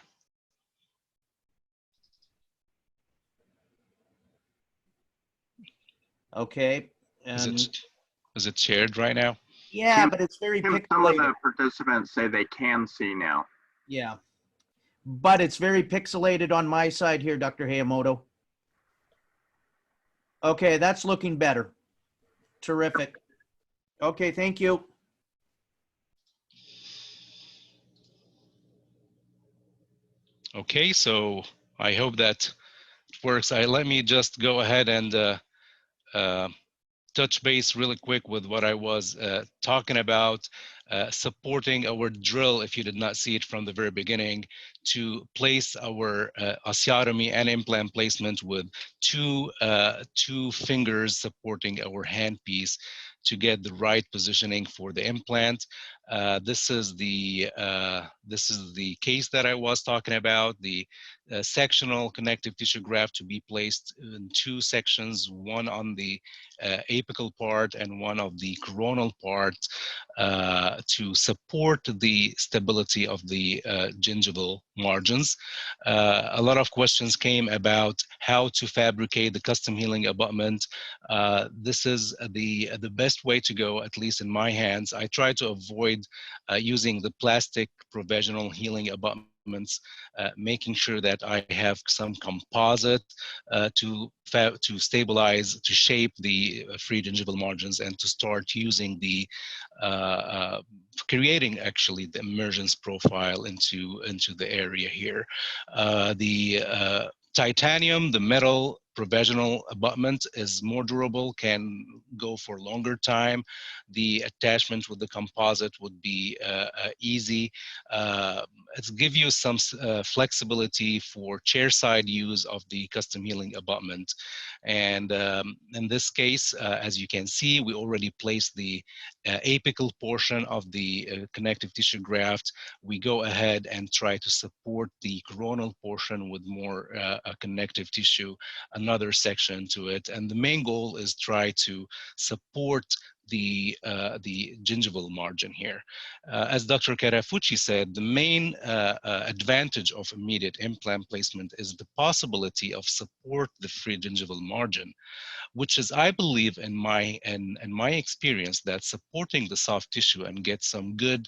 Okay. And is it shared right now? yeah, but it's very Some of pixelated. the participants say they can see now. Yeah, but it's very pixelated on my side here, Dr. Hayamoto. Okay, that's looking better. Terrific. Okay, thank you. Okay, so I hope that it works. Let me just go ahead and touch base really quick with what I was talking about, supporting our drill, if you did not see it from the very beginning, to place our osteotomy and implant placement with two fingers supporting our handpiece to get the right positioning for the implant. This is the case that I was talking about, the sectional connective tissue graft to be placed in two sections, one on the apical part and one of the coronal part, to support the stability of the gingival margins. A lot of questions came about how to fabricate the custom healing abutment. This is the best way to go, at least in my hands. I try to avoid using the plastic provisional healing abutments, making sure that I have some composite to stabilize, to shape the free gingival margins, and to start using the creating actually the emergence profile into the area here. The titanium, the metal provisional abutment, is more durable, can go for longer time. The attachment with the composite would be easy. It's give you some flexibility for chairside use of the custom healing abutment. And in this case, as you can see, we already placed the apical portion of the connective tissue graft. We go ahead and try to support the coronal portion with more connective tissue, another section to it. And the main goal is try to support the gingival margin here. As Dr. Katafuchi said, the main advantage of immediate implant placement is the possibility of support the free gingival margin, which is, I believe, in my experience, that supporting the soft tissue and get some good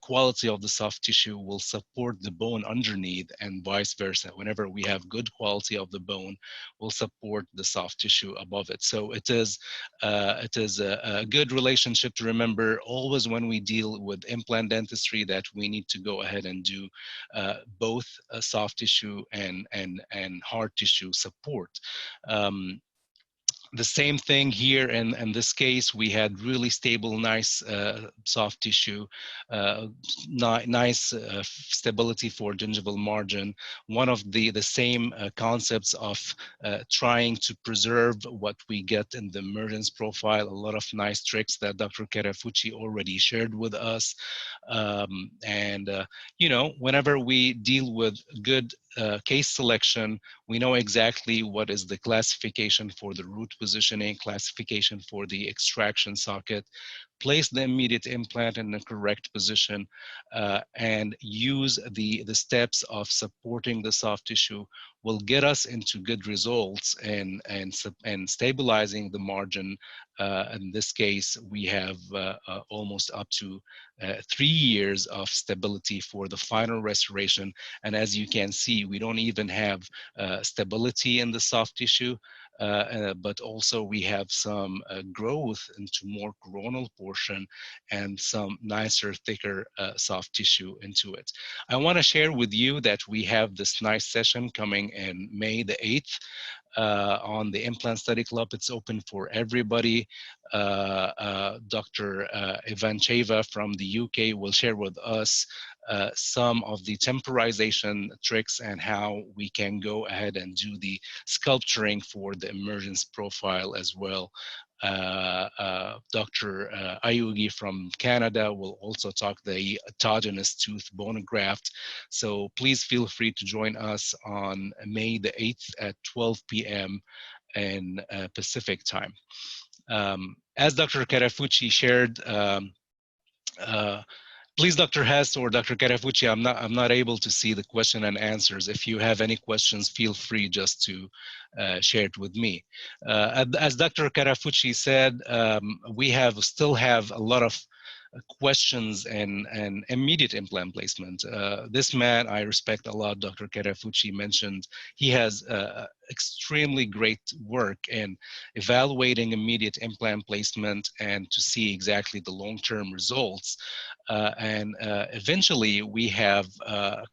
quality of the soft tissue will support the bone underneath, and vice versa. Whenever we have good quality of the bone, will support the soft tissue above it. So it is a good relationship to remember always when we deal with implant dentistry, that we need to go ahead and do both soft tissue and hard tissue support. The same thing here in this case. We had really stable, nice soft tissue, nice stability for gingival margin. One of the same concepts of trying to preserve what we get in the emergence profile. A lot of nice tricks that Dr. Katafuchi already shared with us. You know, whenever we deal with good case selection, we know exactly what is the classification for the root positioning, classification for the extraction socket, place the immediate implant in the correct position, and use the steps of supporting the soft tissue will get us into good results and stabilizing the margin. In this case, we have almost up to 3 years of stability for the final restoration. And as you can see, we don't even have stability in the soft tissue, but also we have some growth into more coronal portion and some nicer, thicker soft tissue into it. I want to share with you that we have this nice session coming in May the 8th. On the Implant Study Club. It's open for everybody. Dr. Ivancheva from the UK will share with us some of the temporization tricks and how we can go ahead and do the sculpturing for the emergence profile as well. Dr. Ayugi from Canada will also talk the autogenous tooth bone graft. So please feel free to join us on May the 8th at 12 p.m. in Pacific time. As Dr. Katafuchi shared, please, Dr. Hess or Dr. Katafuchi, I'm not able to see the question and answers. If you have any questions, feel free just to share it with me. As Dr. Katafuchi said, we still have a lot of questions and immediate implant placement. This man I respect a lot, Dr. Katafuchi mentioned, he has extremely great work in evaluating immediate implant placement and to see exactly the long-term results. Eventually, we have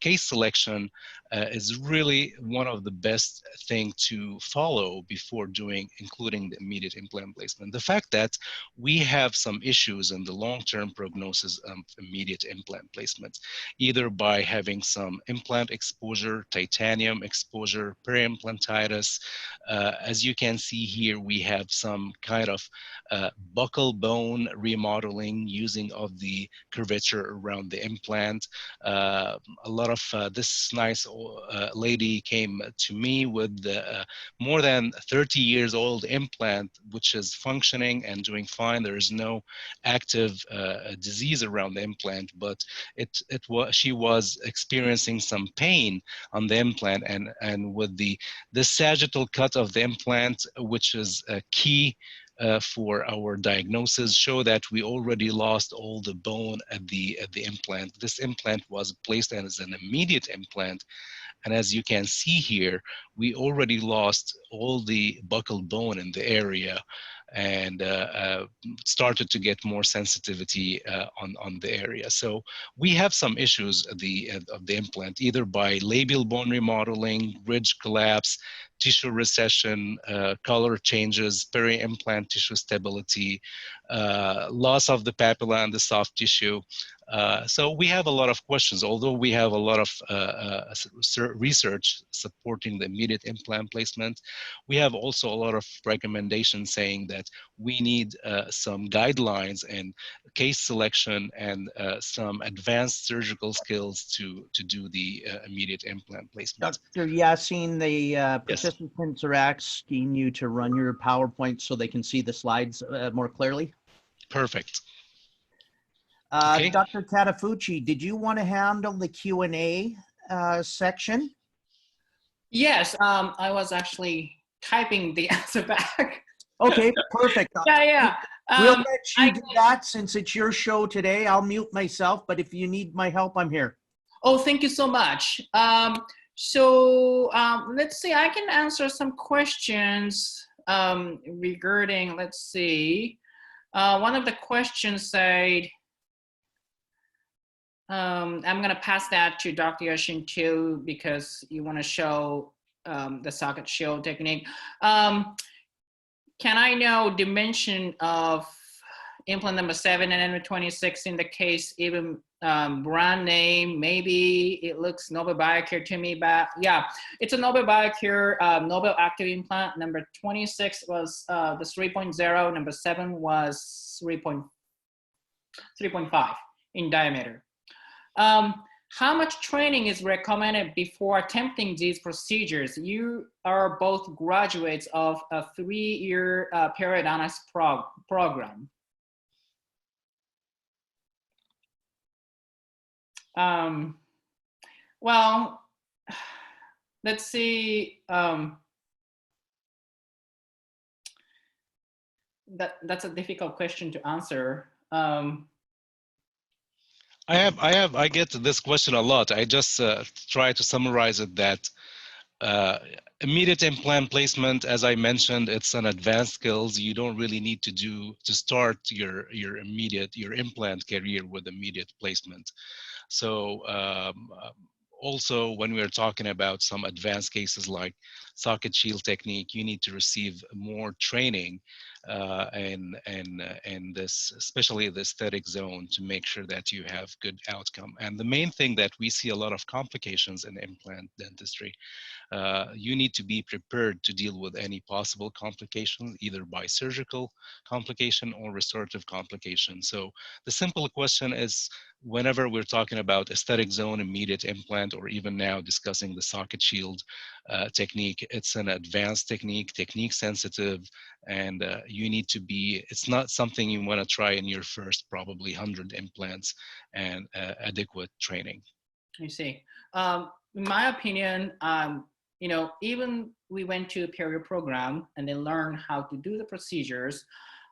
case selection is really one of the best thing to follow before including the immediate implant placement. The fact that we have some issues in the long-term prognosis of immediate implant placement, either by having some implant exposure, titanium exposure, peri-implantitis. As you can see here, we have some kind of buccal bone remodeling using of the curvature around the implant. A lot of this nice lady came to me with more than 30 years old implant, which is functioning and doing fine. There is no active disease around the implant, but she was experiencing some pain on the implant, and with the sagittal cut of the implant, which is a key for our diagnosis, show that we already lost all the bone at the implant. This implant was placed as an immediate implant, and as you can see here, we already lost all the buccal bone in the area, and started to get more sensitivity on the area. So we have some issues of the implant, either by labial bone remodeling, ridge collapse, tissue recession, color changes, peri-implant tissue stability, loss of the papilla and the soft tissue. So we have a lot of questions, although we have a lot of research supporting the immediate implant placement. We have also a lot of recommendations saying that we need some guidelines and case selection and some advanced surgical skills to do the immediate implant placement. Dr. Yassin, the participants are asking you to run your PowerPoint so they can see the slides more clearly. Perfect. Okay. Dr. Katafuchi, did you want to handle the Q&A section? Yes, I was actually typing the answer back. Okay, perfect. Yeah. We'll let you do that since it's your show today. I'll mute myself, but if you need my help, I'm here. Oh, thank you so much. Let's see, I can answer some questions regarding, let's see. One of the questions said, I'm going to pass that to Dr. Yassin too, because you want to show the socket shield technique. Can I know dimension of implant number 7 and number 26 in the case, even brand name? Maybe it looks Nobel Biocare to me, but yeah, it's a Nobel Biocare Nobel active implant. Number 26 was the 3.0, number 7 was 3.5 in diameter. How much training is recommended before attempting these procedures? You are both graduates of a 3-year periodontist program. Well, let's see. That's a difficult question to answer. I get this question a lot. I just try to summarize it that immediate implant placement, as I mentioned, it's an advanced skills. You don't really need to start your implant career with immediate placement. So also, when we're talking about some advanced cases like socket shield technique, you need to receive more training and this, especially the aesthetic zone, to make sure that you have good outcome. And the main thing that we see a lot of complications in implant dentistry. You need to be prepared to deal with any possible complication, either by surgical complication or restorative complication. So the simple question is, whenever we're talking about aesthetic zone, immediate implant, or even now discussing the socket shield technique, it's an advanced technique, technique sensitive, and you need to be, it's not something you want to try in your first probably 100 implants and adequate training. I see. In my opinion, you know, even we went to a perio program and then learned how to do the procedures,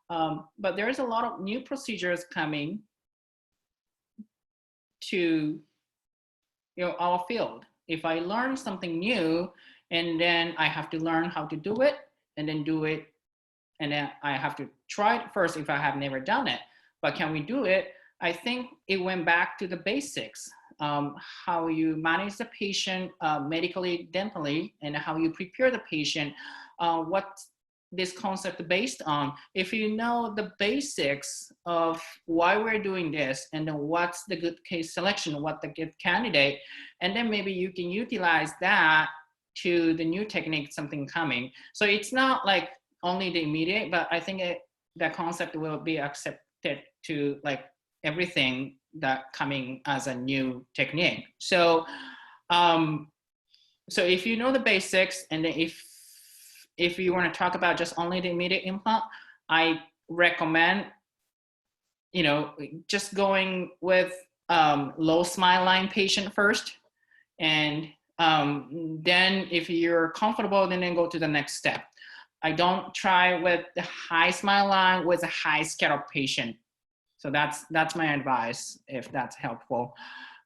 but there's a lot of new procedures coming to, you know, our field. If I learn something new, and then I have to learn how to do it, and then do it, and then I have to try it first if I have never done it. But can we do it? I think it went back to the basics, how you manage the patient medically, dentally, and how you prepare the patient, what this concept based on. If you know the basics of why we're doing this, and then what's the good case selection, what the good candidate, and then maybe you can utilize that to the new technique, something coming. So it's not like only the immediate, but I think that concept will be accepted to like everything that coming as a new technique. So, so if you know the basics, and then if you want to talk about just only the immediate implant, I recommend, you know, just going with low smile line patient first, and then if you're comfortable, then go to the next step. I don't try with the high smile line with a high scallop patient. So that's my advice, if that's helpful.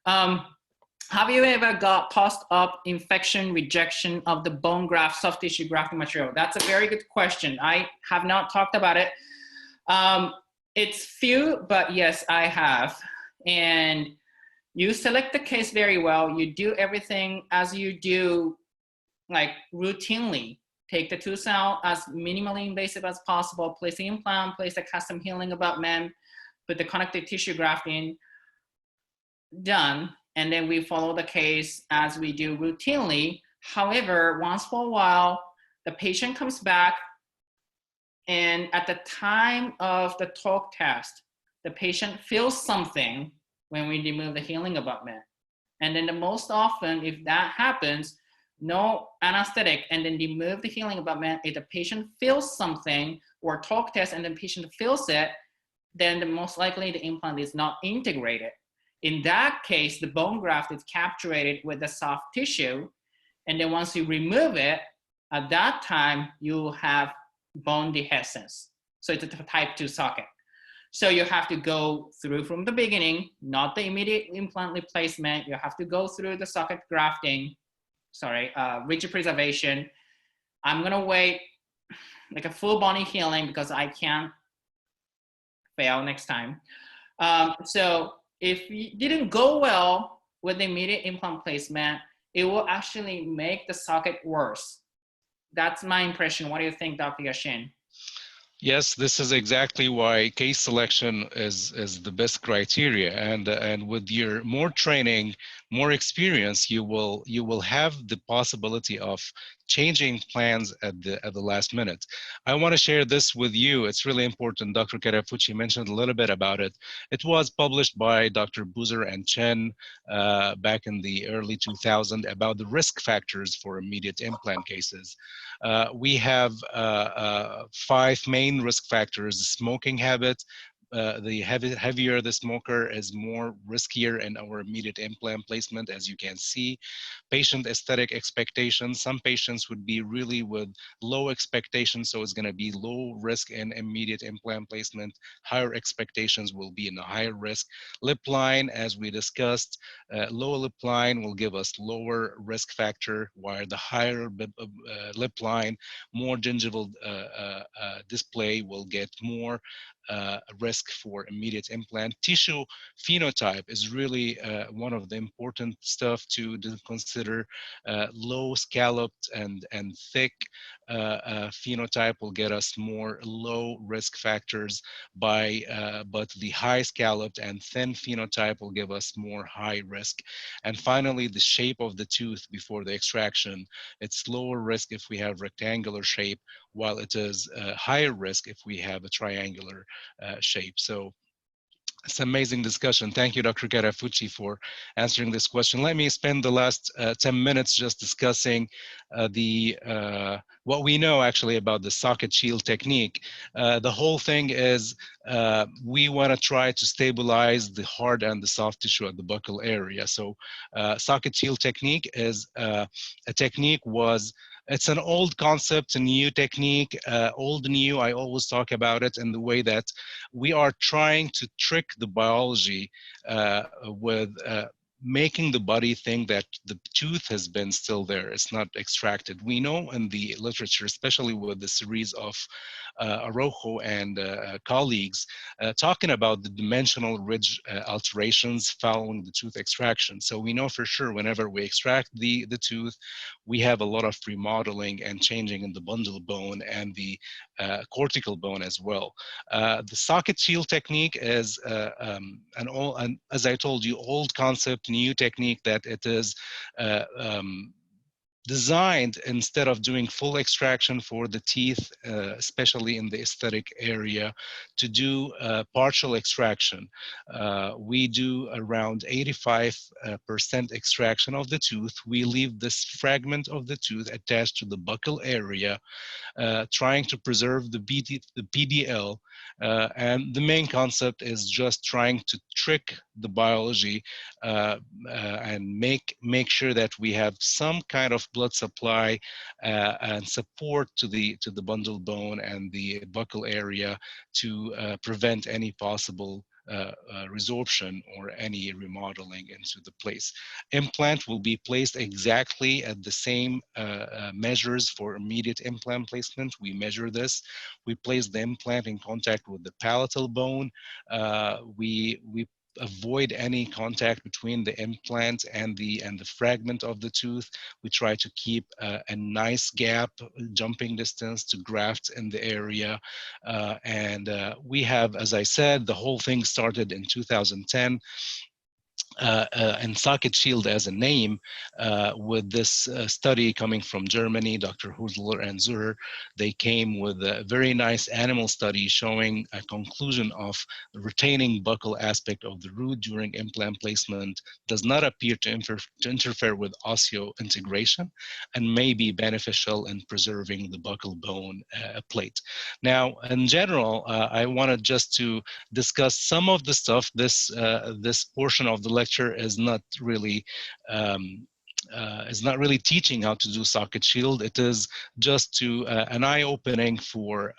Have you ever got post-op infection rejection of the bone graft, soft tissue grafting material? That's a very good question. I have not talked about it. It's few, but yes, I have. And you select the case very well. You do everything as you do, like routinely. Take the tooth out as minimally invasive as possible, place the implant, place the custom healing abutment, put the connective tissue graft in, done. And then we follow the case as we do routinely. However, once for a while, the patient comes back, and at the time of the talk test, the patient feels something when we remove the healing abutment. And then the most often, if that happens, no anesthetic, and then remove the healing abutment. If the patient feels something or talk test and the patient feels it, then the most likely the implant is not integrated. In that case, the bone graft is captured with the soft tissue. And then once you remove it, at that time, you have bone dehiscence. So it's a type 2 socket. So you have to go through from the beginning, not the immediate implant replacement. You have to go through the socket grafting, rigid preservation. I'm gonna wait like a full body healing because I can't fail next time. So if it didn't go well with the immediate implant placement, it will actually make the socket worse. That's my impression. What do you think, Dr. Yassin? Yes, this is exactly why case selection is the best criteria, and with your more training, more experience, you will have the possibility of changing plans at the last minute. I want to share this with you. It's really important. Dr. Katafuchi mentioned a little bit about it. It was published by Dr. Boozer and Chen back in the early 2000s about the risk factors for immediate implant cases. We have 5 main risk factors: smoking habit. The heavier the smoker is, more riskier in our immediate implant placement, as you can see. Patient aesthetic expectations. Some patients would be really with low expectations, so it's going to be low risk in immediate implant placement. Higher expectations will be in a higher risk. Lip line, as we discussed, low lip line will give us lower risk factor, while the higher lip line, more gingival display will get more risk for immediate implant. Tissue phenotype is really one of the important stuff to consider. Low scalloped and thick phenotype will get us more low risk factors, but the high scalloped and thin phenotype will give us more high risk. And finally, the shape of the tooth before the extraction. It's lower risk if we have rectangular shape, while it is higher risk if we have a triangular shape. So it's an amazing discussion. Thank you, Dr. Katafuchi, for answering this question. Let me spend the last 10 minutes just discussing what we know actually about the socket shield technique. The whole thing is we want to try to stabilize the hard and the soft tissue at the buccal area. So socket shield technique is a technique it's an old concept, a new technique, old new. I always talk about it in the way that we are trying to trick the biology with making the body think that the tooth has been still there. It's not extracted. We know in the literature, especially with the series of Arojo and colleagues, talking about the dimensional ridge alterations following the tooth extraction. So we know for sure whenever we extract the tooth, we have a lot of remodeling and changing in the bundle bone and the cortical bone as well. The socket shield technique is as I told you, old concept, new technique that it is designed instead of doing full extraction for the teeth, especially in the aesthetic area, to do partial extraction. We do around 85% extraction of the tooth. We leave this fragment of the tooth attached to the buccal area, trying to preserve the PDL. And the main concept is just trying to trick the biology and make sure that we have some kind of blood supply and support to the bundle bone and the buccal area to prevent any possible resorption or any remodeling into the place. Implant will be placed exactly at the same measures for immediate implant placement. We measure this. We place the implant in contact with the palatal bone. We avoid any contact between the implant and the fragment of the tooth. We try to keep a nice gap, jumping distance to grafts in the area. We have, as I said, the whole thing started in 2010. And socket shield as a name, with this study coming from Germany, Dr. Husler and Zurer. They came with a very nice animal study showing a conclusion of retaining buccal aspect of the root during implant placement does not appear to interfere with osseointegration and may be beneficial in preserving the buccal bone plate. Now, in general, I wanted just to discuss some of the stuff. This portion of the lecture is not really teaching how to do socket shield. It is just to an eye-opening for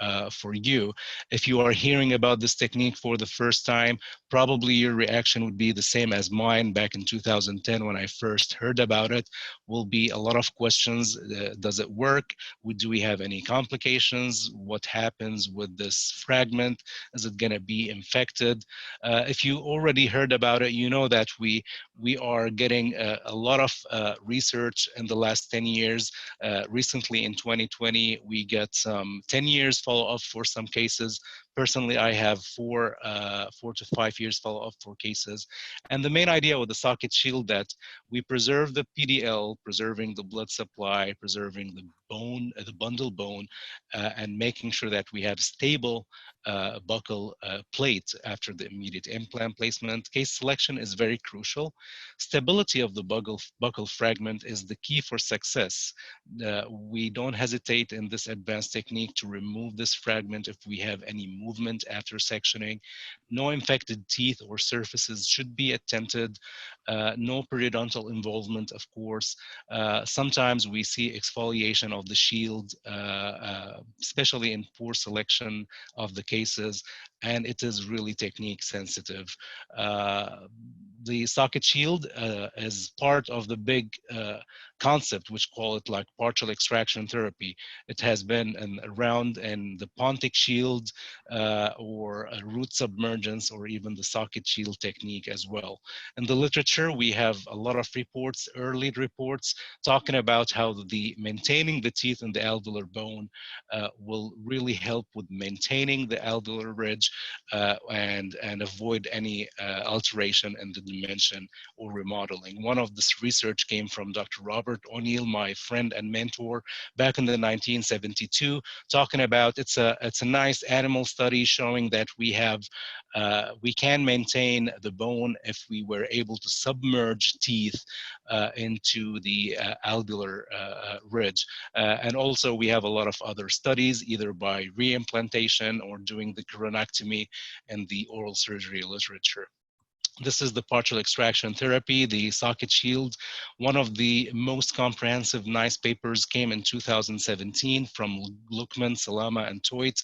you. If you are hearing about this technique for the first time, probably your reaction would be the same as mine back in 2010 when I first heard about it. Will be a lot of questions. Does it work? Do we have any complications? What happens with this fragment? Is it going to be infected? If you already heard about it, you know that we are getting a lot of research in the last 10 years. Recently in 2020, we get some 10 years follow-up for some cases. Personally, I have 4 to 5 years follow-up for cases. And the main idea with the socket shield that we preserve the PDL, preserving the blood supply, preserving the bone, the bundle bone, and making sure that we have stable buccal plate after the immediate implant placement. Case selection is very crucial. Stability of the buccal fragment is the key for success. We don't hesitate in this advanced technique to remove this fragment if we have any movement after sectioning. No infected teeth or surfaces should be attempted. No periodontal involvement, of course. Sometimes we see exfoliation of the shield, especially in poor selection of the cases, and it is really technique sensitive. The socket shield is part of the big concept, which call it like partial extraction therapy. It has been around in the Pontic shield or root submergence, or even the socket shield technique as well. In the literature, we have a lot of reports, early reports, talking about how maintaining the teeth in the alveolar bone will really help with maintaining the alveolar ridge and avoid any alteration in the dimension or remodeling. One of this research came from Dr. Robert O'Neill, my friend and mentor, back in the 1972, talking about it's a nice animal study showing that we can maintain the bone if we were able to submerge teeth into the alveolar ridge. And also we have a lot of other studies, either by reimplantation or doing the coronectomy in the oral surgery literature. This is the partial extraction therapy, the socket shield. One of the most comprehensive nice papers came in 2017 from Lukman, Salama, and Toit,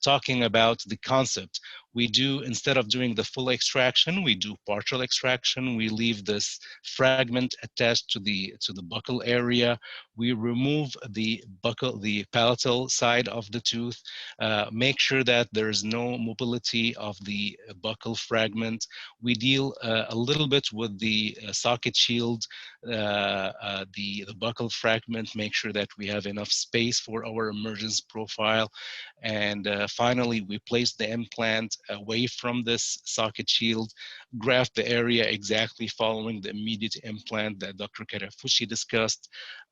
talking about the concept. We do, instead of doing the full extraction, we do partial extraction. We leave this fragment attached to the buccal area. We remove the buccal, the palatal side of the tooth, make sure that there is no mobility of the buccal fragment. We deal a little bit with the socket shield, the buccal fragment, make sure that we have enough space for our emergence profile. And finally, we place the implant away from this socket shield, graft the area exactly following the immediate implant that Dr. Katafuchi discussed,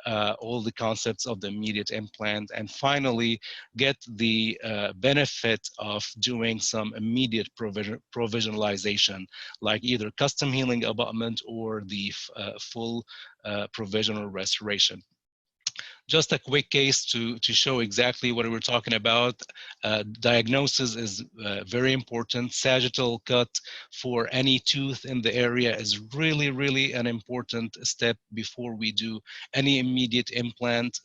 all the concepts of the immediate implant, and finally get the benefit of doing some immediate provisionalization, like either custom healing abutment or the full provisional restoration. Just a quick case to show exactly what we're talking about. Diagnosis is very important. Sagittal cut for any tooth in the area is really, really an important step before we do any immediate implant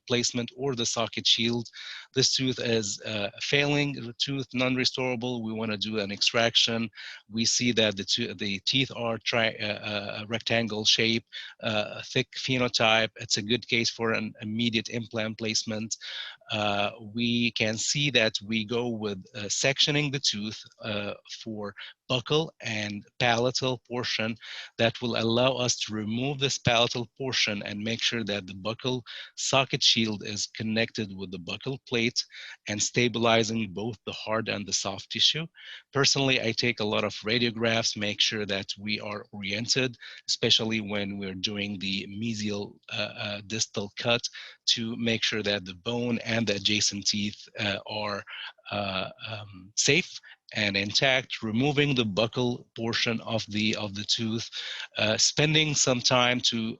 placement or the socket shield. This tooth is failing, the tooth non-restorable. We want to do an extraction. We see that the teeth are rectangle shape, thick phenotype. It's a good case for an immediate implant placement. We can see that we go with sectioning the tooth for buccal and palatal portion that will allow us to remove this palatal portion and make sure that the buccal socket shield is connected with the buccal plate and stabilizing both the hard and the soft tissue. Personally, I take a lot of radiographs, make sure that we are oriented, especially when we're doing the mesial distal cut, to make sure that the bone and the adjacent teeth are safe and intact, removing the buccal portion of the tooth, spending some time to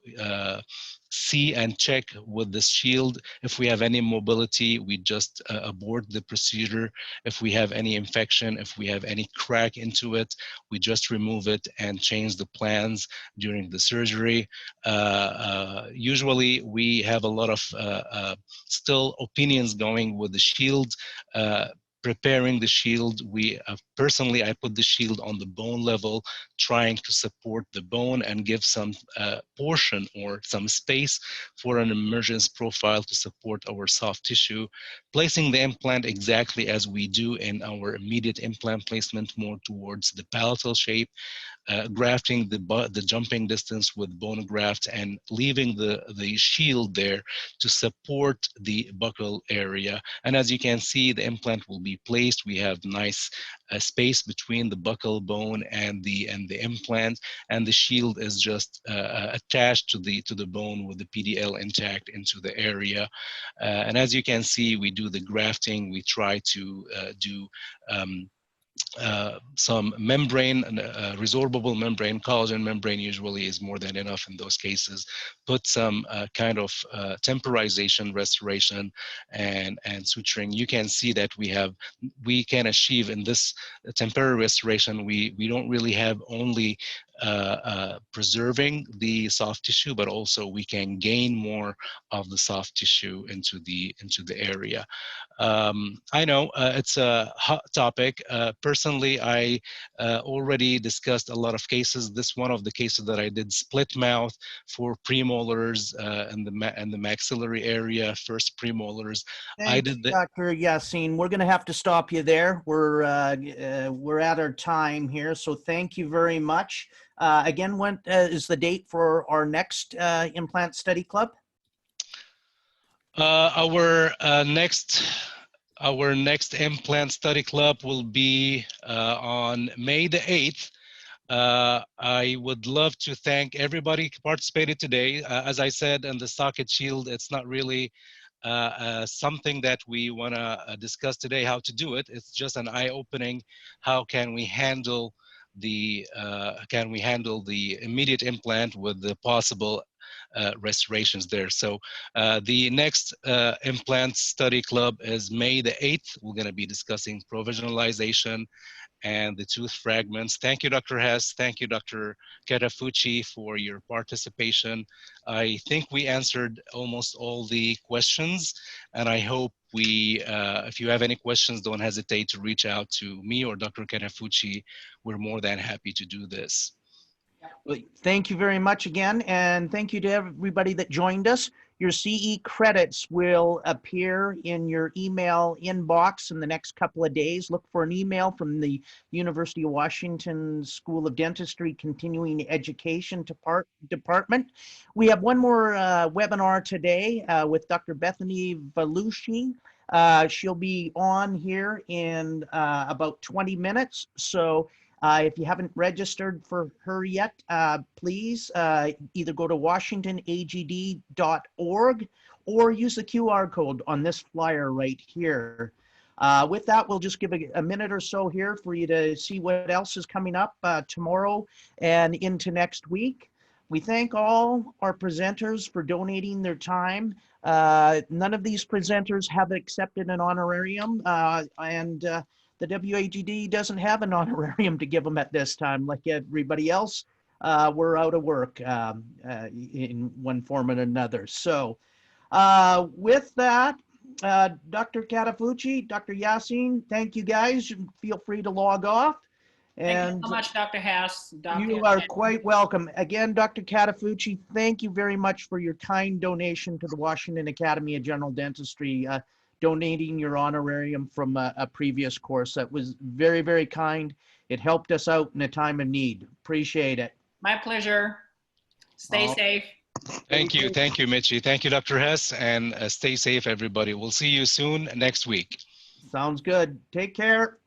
see and check with the shield. If we have any mobility, we just abort the procedure. If we have any infection, if we have any crack into it, we just remove it and change the plans during the surgery. Usually we have a lot of still opinions going with the shield. Preparing the shield, we personally, I put the shield on the bone level, trying to support the bone and give some portion or some space for an emergence profile to support our soft tissue. Placing the implant exactly as we do in our immediate implant placement, more towards the palatal shape, grafting the jumping distance with bone graft and leaving the shield there to support the buccal area. And as you can see, the implant will be placed. We have nice space between the buccal bone and the implant, and the shield is just attached to the bone with the PDL intact into the area. And as you can see, we do the grafting. We try to do some membrane, resorbable membrane, collagen membrane usually is more than enough in those cases. Put some kind of temporization, restoration, and suturing. You can see that we can achieve in this temporary restoration, we don't really have only preserving the soft tissue, but also we can gain more of the soft tissue into the area. I know it's a hot topic. Personally, I already discussed a lot of cases. This one of the cases that I did split mouth for premolars in the maxillary area, first premolars. Thanks, I did the Dr. Yassin. We're going to have to stop you there. We're at our time here, so thank you very much. Again, when is the date for our next implant study club? Our next implant study club will be on May the 8th. I would love to thank everybody who participated today. As I said, in the socket shield, it's not really something that we want to discuss today, how to do it. It's just an eye-opening. How can we handle the immediate implant with the possible restorations there. So the next implant study club is May the 8th. We're going to be discussing provisionalization and the tooth fragments. Thank you, Dr. Hess. Thank you, Dr. Katafuchi, for your participation. I think we answered almost all the questions, and I hope if you have any questions, don't hesitate to reach out to me or Dr. Katafuchi. We're more than happy to do this. Well, thank you very much again, and thank you to everybody that joined us. Your CE credits will appear in your email inbox in the next couple of days. Look for an email from the University of Washington School of Dentistry Continuing Education Department. We have one more webinar today with Dr. Bethany Valushi. She'll be on here in about 20 minutes. So if you haven't registered for her yet, please either go to washingtonagd.org or use the QR code on this flyer right here. With that, we'll just give a minute or so here for you to see what else is coming up tomorrow and into next week. We thank all our presenters for donating their time. None of these presenters have accepted an honorarium, and the WAGD doesn't have an honorarium to give them at this time. Like everybody else, we're out of work in one form or another. So with that, Dr. Katafuchi, Dr. Yassin, thank you guys. Feel free to log off. Thank And you so much, Dr. Hess. you are quite welcome. Again, Dr. Katafuchi, thank you very much for your kind donation to the Washington Academy of General Dentistry, donating your honorarium from a previous course. That was very, very kind. It helped us out in a time of need. Appreciate it. My pleasure. Stay safe. Thank you, Michi. Thank you, Dr. Hess, and stay safe, everybody. We'll see you soon next week. Sounds good. Take care.